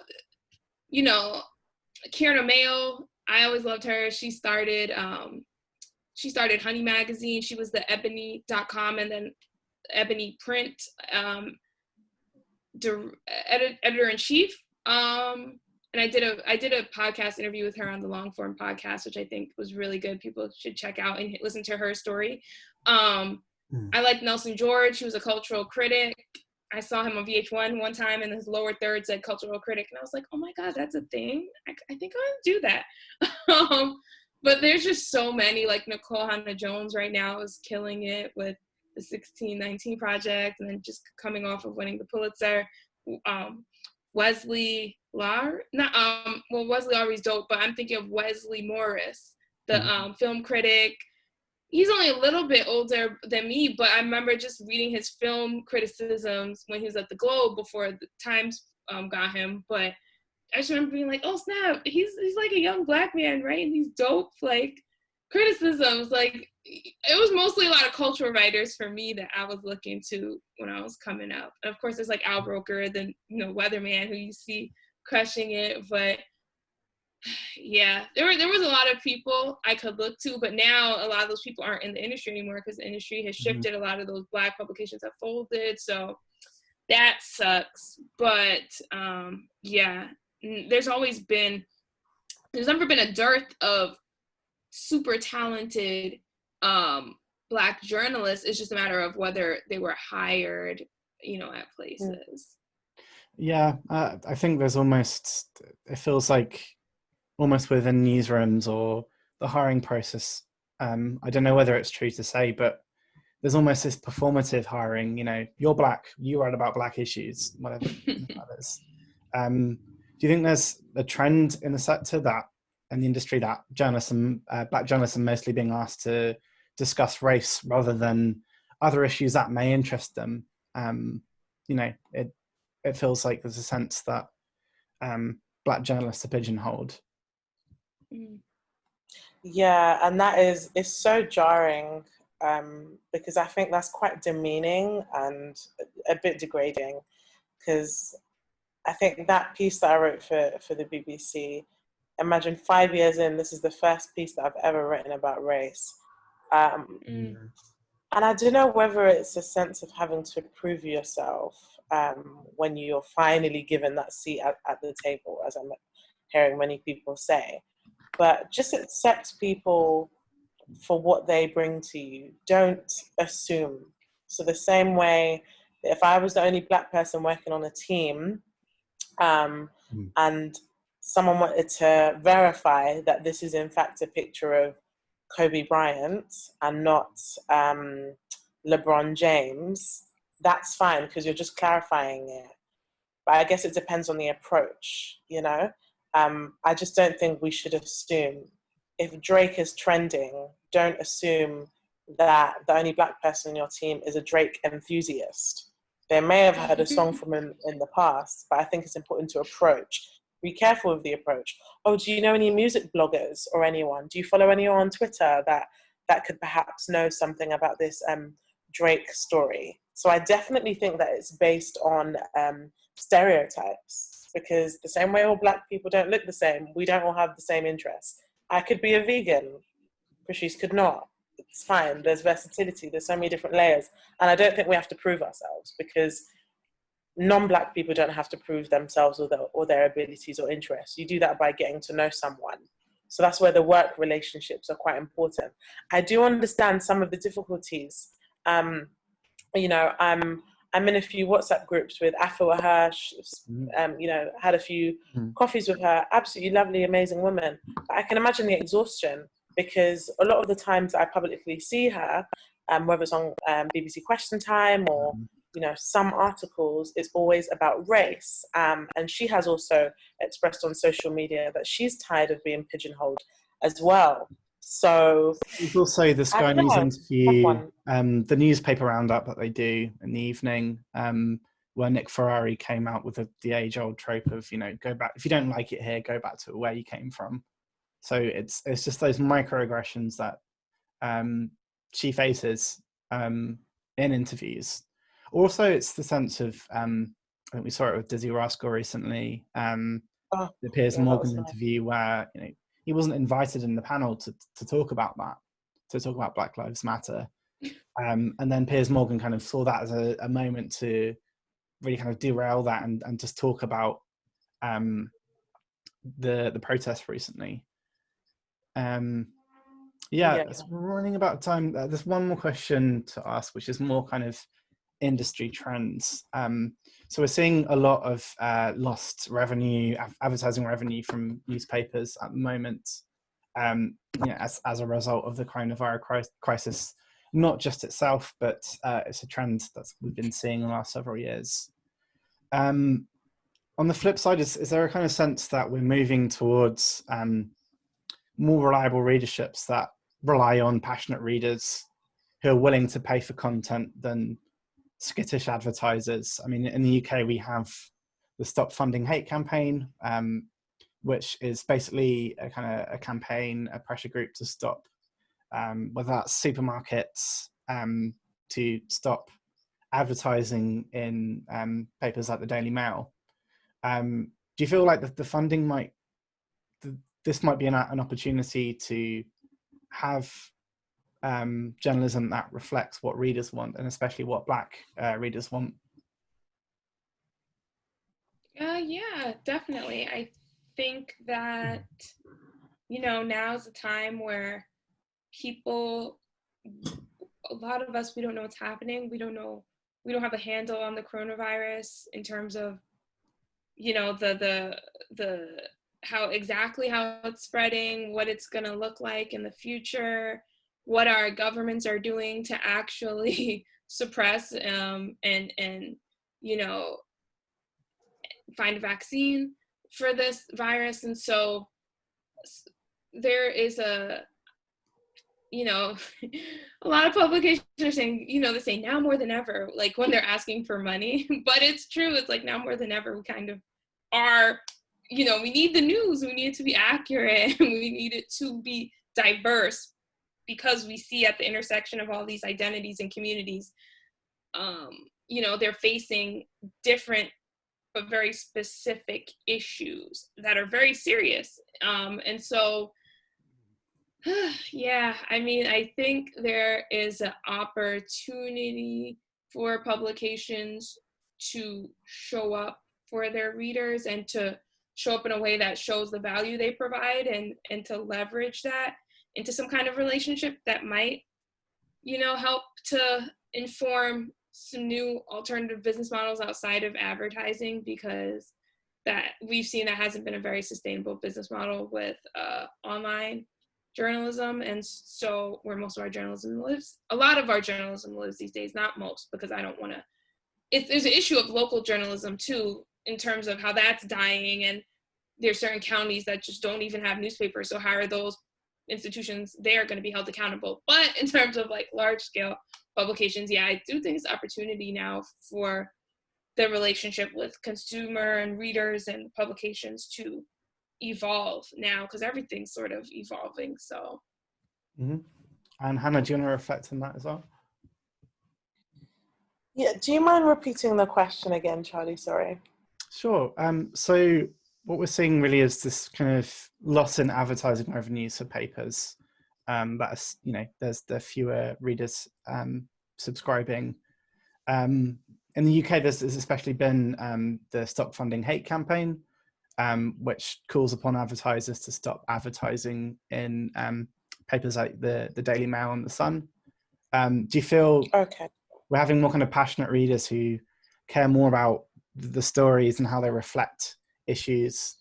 Kierna Mayo, I always loved her. She started Honey Magazine. She was the ebony.com and then Ebony Print editor-in-chief. And I did a podcast interview with her on the Long Form podcast, which I think was really good. People should check out and listen to her story. I like Nelson George. He was a cultural critic. I saw him on VH1 one time, and his lower third said cultural critic. And I was like, oh my God, that's a thing. I think I want to do that. But there's just so many, like Nicole Hannah-Jones right now is killing it with the 1619 Project, and then just coming off of winning the Pulitzer. Wesley Laurie, Wesley Laurie's dope, but I'm thinking of Wesley Morris, the film critic. He's only a little bit older than me, but I remember just reading his film criticisms when he was at the Globe before the Times got him, but I just remember being like, oh snap, he's like a young Black man writing these dope like criticisms. Like, it was mostly a lot of cultural writers for me that I was looking to when I was coming up. And of course, there's like Al Roker, the weatherman who you see crushing it. But yeah, there was a lot of people I could look to, but now a lot of those people aren't in the industry anymore because the industry has shifted. A lot of those Black publications have folded, so that sucks. But yeah, there's never been a dearth of super talented Black journalists. It's just a matter of whether they were hired, at places. Yeah, I think there's it feels like almost within newsrooms or the hiring process. I don't know whether it's true to say, but there's almost this performative hiring. You're Black, you write about Black issues, whatever that is. Do you think there's a trend in the sector in the industry that Black journalists are mostly being asked to discuss race rather than other issues that may interest them? It feels like there's a sense that Black journalists are pigeonholed. Yeah, and it's so jarring because I think that's quite demeaning and a bit degrading, because I think that piece that I wrote for the BBC, imagine 5 years in, this is the first piece that I've ever written about race. And I don't know whether it's a sense of having to prove yourself when you're finally given that seat at the table, as I'm hearing many people say. But just accept people for what they bring to you. Don't assume. So the same way that if I was the only Black person working on a team and someone wanted to verify that this is in fact a picture of Kobe Bryant and not LeBron James, that's fine because you're just clarifying it. But I guess it depends on the approach, I just don't think we should assume. If Drake is trending, don't assume that the only Black person in your team is a Drake enthusiast. They may have heard a song from him in the past, but I think it's important to approach. Be careful with the approach. Oh, do you know any music bloggers or anyone? Do you follow anyone on Twitter that could perhaps know something about this Drake story? So I definitely think that it's based on stereotypes, because the same way all Black people don't look the same, we don't all have the same interests. I could be a vegan, Patrice could not. It's fine. There's versatility. There's so many different layers. And I don't think we have to prove ourselves, because non-Black people don't have to prove themselves or their abilities or interests. You do that by getting to know someone. So that's where the work relationships are quite important. I do understand some of the difficulties. I'm in a few WhatsApp groups with Afua Hirsch, had a few coffees with her. Absolutely lovely, amazing woman. But I can imagine the exhaustion, because a lot of the times I publicly see her, whether it's on BBC Question Time or some articles, it's always about race. And she has also expressed on social media that she's tired of being pigeonholed as well. So there's also the Sky News interview, the newspaper roundup that they do in the evening, where Nick Ferrari came out with the age-old trope of, go back, if you don't like it here, go back to where you came from. So it's just those microaggressions that she faces in interviews. Also, it's the sense of, I think we saw it with Dizzy Rascal recently, the Piers Morgan interview where he wasn't invited in the panel to talk about that, to talk about Black Lives Matter. And then Piers Morgan kind of saw that as a moment to really kind of derail that and just talk about the protests recently. It's running about time. There's one more question to ask, which is more kind of industry trends. So we're seeing a lot of lost revenue, advertising revenue from newspapers at the moment, as a result of the coronavirus crisis, not just itself, but it's a trend that we've been seeing in the last several years. On the flip side, is there a kind of sense that we're moving towards more reliable readerships that rely on passionate readers who are willing to pay for content than skittish advertisers? I mean, in the UK, we have the Stop Funding Hate campaign, which is basically a kind of a campaign, a pressure group to stop, whether that's supermarkets, to stop advertising in papers like the Daily Mail. Do you feel like the funding this might be an opportunity to have journalism that reflects what readers want, and especially what Black readers want? Yeah, definitely. I think that, now's the time where people, a lot of us, we don't know what's happening. We don't have a handle on the coronavirus in terms of, the how it's spreading, what it's going to look like in the future, what our governments are doing to actually suppress and find a vaccine for this virus. And so there is a lot of publications are saying, they say now more than ever, like when they're asking for money, but it's true. It's like now more than ever, we kind of are, we need the news, we need it to be accurate, we need it to be diverse, because we see at the intersection of all these identities and communities, they're facing different but very specific issues that are very serious. And so, yeah, I mean, I think there is an opportunity for publications to show up for their readers and to show up in a way that shows the value they provide, and to leverage that into some kind of relationship that might, help to inform some new alternative business models outside of advertising, because that we've seen that hasn't been a very sustainable business model with online journalism. And so where most of our journalism lives, a lot of our journalism lives these days, not most, because I don't want to, there's an issue of local journalism too, in terms of how that's dying, and there's certain counties that just don't even have newspapers, so how are those institutions there going to be held accountable? But in terms of like large scale publications, yeah, I do think it's opportunity now for the relationship with consumer and readers and publications to evolve now, because everything's sort of evolving. So And Hannah, do you want to reflect on that as well? Yeah, do you mind repeating the question again, Charlie? Sorry. Sure. So what we're seeing really is this kind of loss in advertising revenues for papers. That's, there's fewer readers subscribing. In the UK, there's especially been the Stop Funding Hate campaign, which calls upon advertisers to stop advertising in papers like the Daily Mail and the Sun. Do you feel we're having more kind of passionate readers who care more about the stories and how they reflect issues,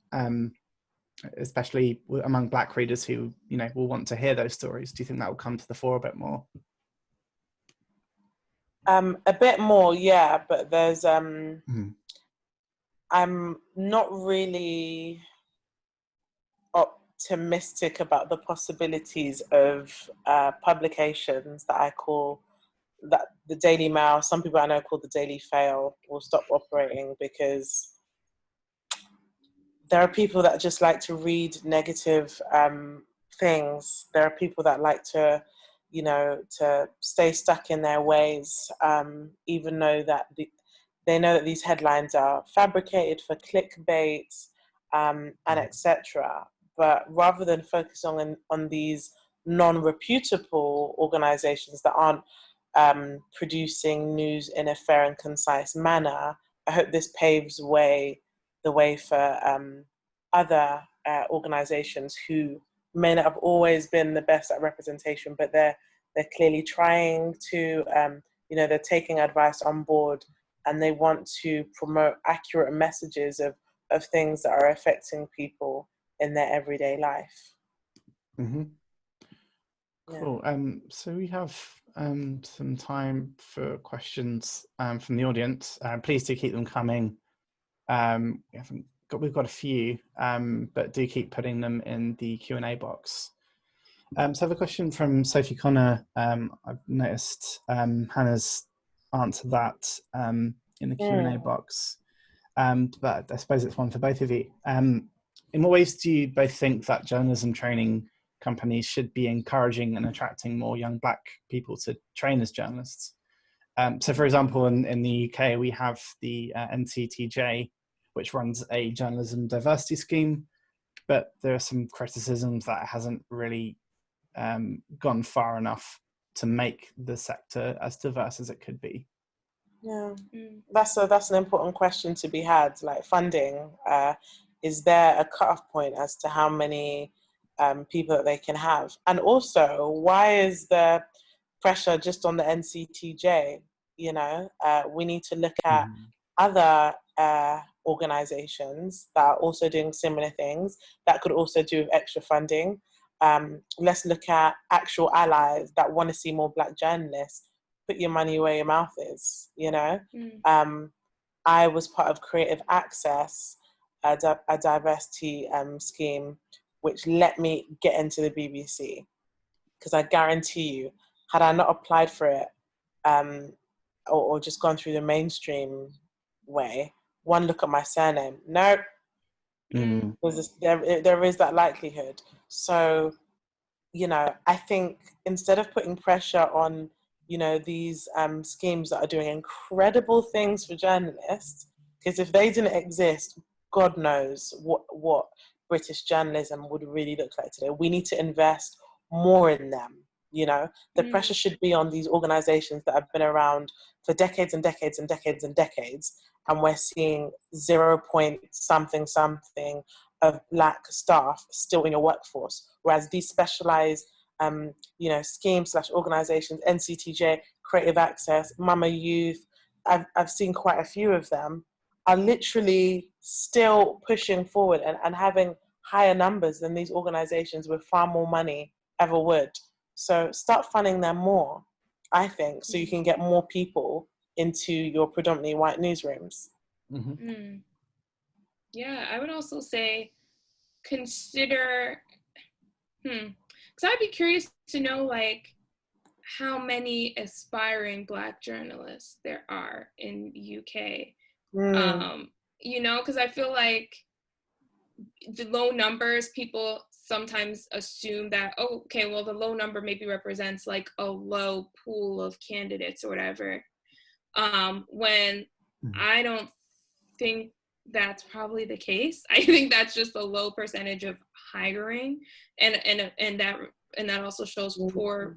especially among Black readers who, will want to hear those stories? Do you think that will come to the fore a bit more? A bit more, yeah, but there's I'm not really optimistic about the possibilities of publications that I call that the Daily Mail, some people I know call the Daily Fail, will stop operating, because there are people that just like to read negative things. There are people that like to, to stay stuck in their ways, even though that they know that these headlines are fabricated for clickbait and etc. But rather than focus on these non-reputable organizations that aren't producing news in a fair and concise manner, I hope this paves the way for other organizations who may not have always been the best at representation, but they're clearly trying to, they're taking advice on board, and they want to promote accurate messages of things that are affecting people in their everyday life. Cool. So we have some time for questions from the audience. Please do keep them coming. We've got a few, but do keep putting them in the Q&A box. So I have a question from Sophie Connor. I've noticed Hannah's answered that in the Q&A box. but I suppose it's one for both of you. In what ways do you both think that journalism training companies should be encouraging and attracting more young Black people to train as journalists? So, for example, in the UK, we have the NCTJ, which runs a journalism diversity scheme, but there are some criticisms that it hasn't really gone far enough to make the sector as diverse as it could be. Yeah, that's an important question to be had. Like funding, is there a cutoff point as to how many people that they can have? And also, why is the pressure just on the NCTJ? You know, we need to look at other organizations that are also doing similar things that could also do with extra funding. Let's look at actual allies that want to see more Black journalists. Put your money where your mouth is, you know. I was part of Creative Access, a diversity scheme, which let me get into the BBC. Because I guarantee you, had I not applied for it, or just gone through the mainstream way, one look at my surname, nope, there is that likelihood. So, you know, I think instead of putting pressure on, you know, these schemes that are doing incredible things for journalists, because if they didn't exist, God knows what British journalism would really look like today. We need to invest more in them. You know, the pressure should be on these organizations that have been around for decades and decades and decades and decades, and we're seeing 0 point something of Black staff still in your workforce, whereas these specialized you know, schemes / organizations, NCTJ, Creative Access, Mama Youth, I've seen quite a few of them, are literally still pushing forward and having higher numbers than these organizations with far more money ever would. So start funding them more, I think, so you can get more people into your predominantly white newsrooms. Yeah, I would also say consider, because I'd be curious to know, like, how many aspiring Black journalists there are in UK. You know, because I feel like the low numbers, people sometimes assume that, oh, okay, well, the low number maybe represents like a low pool of candidates or whatever. When I don't think that's probably the case. I think that's just a low percentage of hiring, and that also shows poor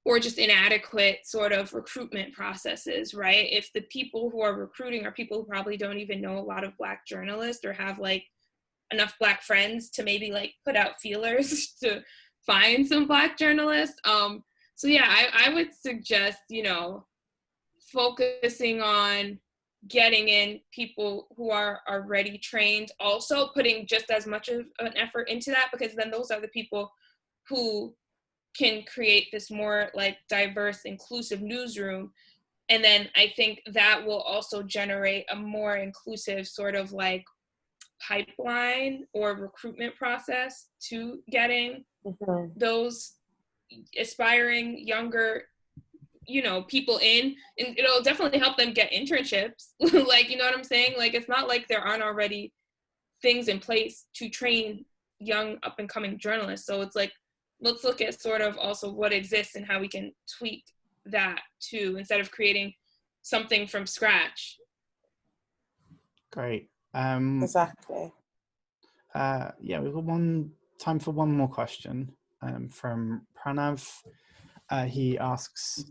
or just inadequate sort of recruitment processes, right? If the people who are recruiting are people who probably don't even know a lot of Black journalists or have like enough Black friends to maybe like put out feelers to find some Black journalists. So yeah, I would suggest, you know, focusing on getting in people who are already trained, also putting just as much of an effort into that, because then those are the people who can create this more like diverse, inclusive newsroom. And then I think that will also generate a more inclusive sort of like pipeline or recruitment process to getting those aspiring younger, you know, people in, and it'll definitely help them get internships. Like, you know what I'm saying? Like, it's not like there aren't already things in place to train young up and coming journalists. So it's like, let's look at sort of also what exists and how we can tweak that too, instead of creating something from scratch. Great. Exactly. Yeah, we've got time for one more question from Pranav. He asks,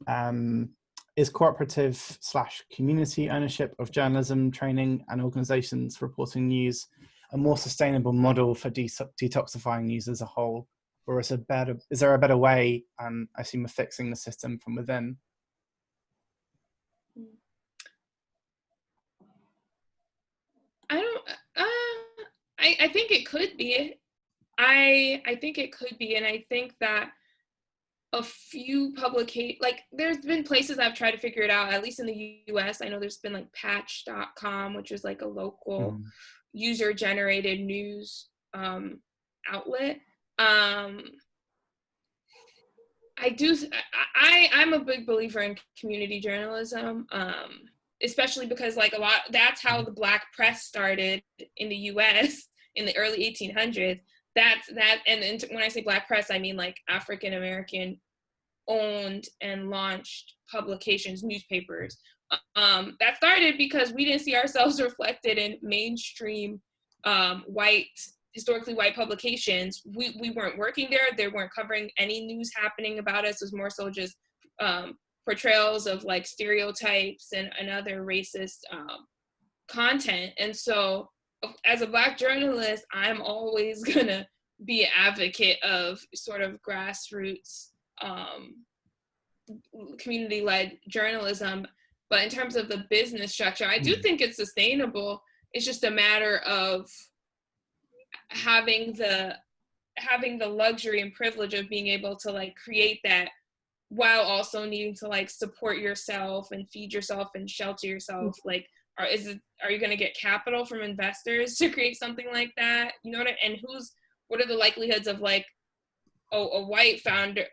is cooperative / community ownership of journalism training and organizations reporting news a more sustainable model for detoxifying news as a whole? Or is there a better way, I assume, of fixing the system from within? I think it could be. I think it could be, and I think that a few like there's been places I've tried to figure it out, at least in the US. I know there's been like patch.com, which is like a local user generated news outlet. I'm a big believer in community journalism. especially because like that's how the Black press started in the US in the early 1800s. And when I say Black press, I mean like African American owned and launched publications, newspapers. That started because we didn't see ourselves reflected in mainstream historically white publications. We weren't working there. They weren't covering any news happening about us. It was more so just portrayals of like stereotypes and other racist content. And so as a Black journalist, I'm always gonna be an advocate of sort of grassroots community-led journalism. But in terms of the business structure, I do think it's sustainable. It's just a matter of having the luxury and privilege of being able to like create that while also needing to like support yourself and feed yourself and shelter yourself. Like, are you going to get capital from investors to create something like that? You know what and what are the likelihoods of like a white founder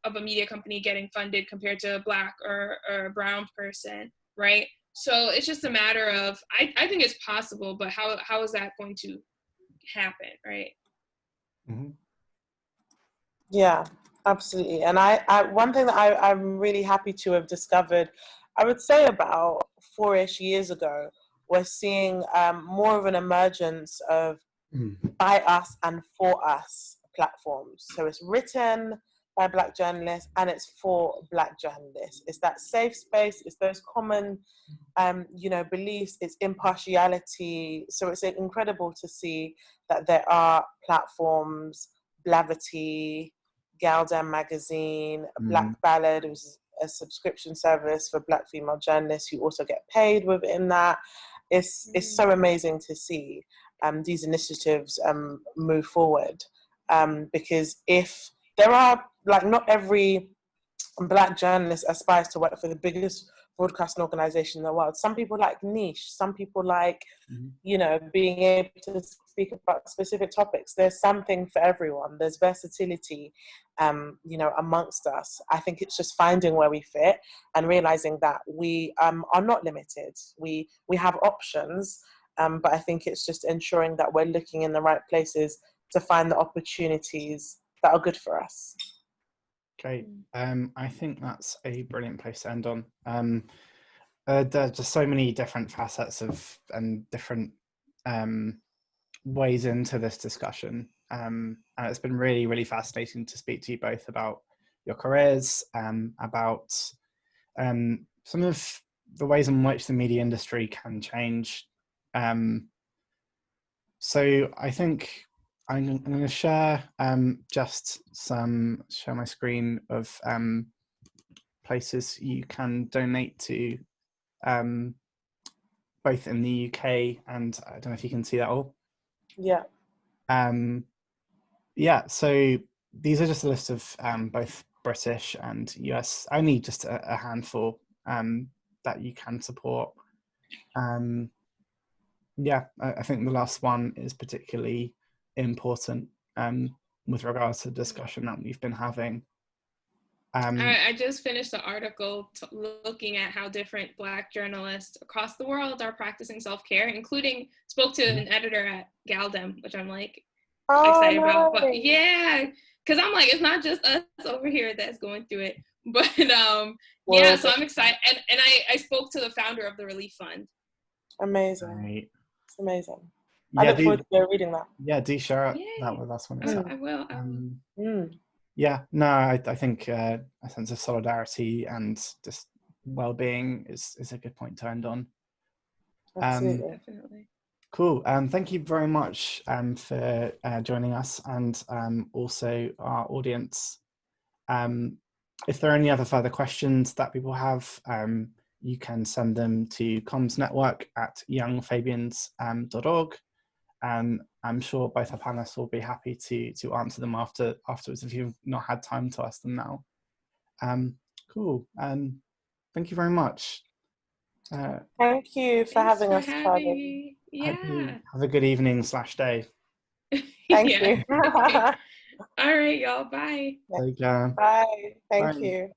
of a media company getting funded compared to a Black or a brown person, right? So it's just a matter of, I think it's possible, but how is that going to happen, right? Mm-hmm. Yeah, absolutely. And I one thing that I'm really happy to have discovered, I would say about 4-ish years ago, was seeing more of an emergence of by us and for us platforms. So it's written by Black journalists and it's for Black journalists. It's that safe space, it's those common beliefs, it's impartiality. So it's incredible to see that there are platforms, Blavity, Galdem magazine, Black Ballad, which is a subscription service for Black female journalists who also get paid within that. It's so amazing to see these initiatives move forward, because if there are, like, not every Black journalist aspires to work for the biggest broadcasting organization in the world. Some people like niche, some people like, being able to speak about specific topics. There's something for everyone. There's versatility, amongst us. I think it's just finding where we fit and realizing that we are not limited. We have options, but I think it's just ensuring that we're looking in the right places to find the opportunities that are good for us. Great. I think that's a brilliant place to end on. There's just so many different facets and different ways into this discussion. And it's been really, really fascinating to speak to you both about your careers, about some of the ways in which the media industry can change. So I think I'm going to share share my screen of places you can donate to, both in the UK and I don't know if you can see that all. Yeah. So these are just a list of both British and US, only just a handful that you can support. I think the last one is particularly important with regards to the discussion that we've been having. I just finished the article looking at how different Black journalists across the world are practicing self-care, spoke to an editor at Galdem, which I'm like excited about. But yeah, because I'm like, it's not just us over here that's going through it. But so I'm excited. And I spoke to the founder of the Relief Fund. Amazing. Right. It's amazing. I look forward to reading that. Yeah, do share that with us when it's I will. I think a sense of solidarity and just well-being is a good point to end on. Absolutely. Definitely. Cool. Thank you very much for joining us, and also our audience. If there are any other further questions that people have, you can send them to commsnetwork@youngfabians.org. And I'm sure both our panelists will be happy to answer them afterwards if you've not had time to ask them now. Cool. Thank you very much. Thank you for having us, Fabian. Yeah. Have a good evening/day. Thank you. All right, y'all. Bye. Take care. Bye. Thank you.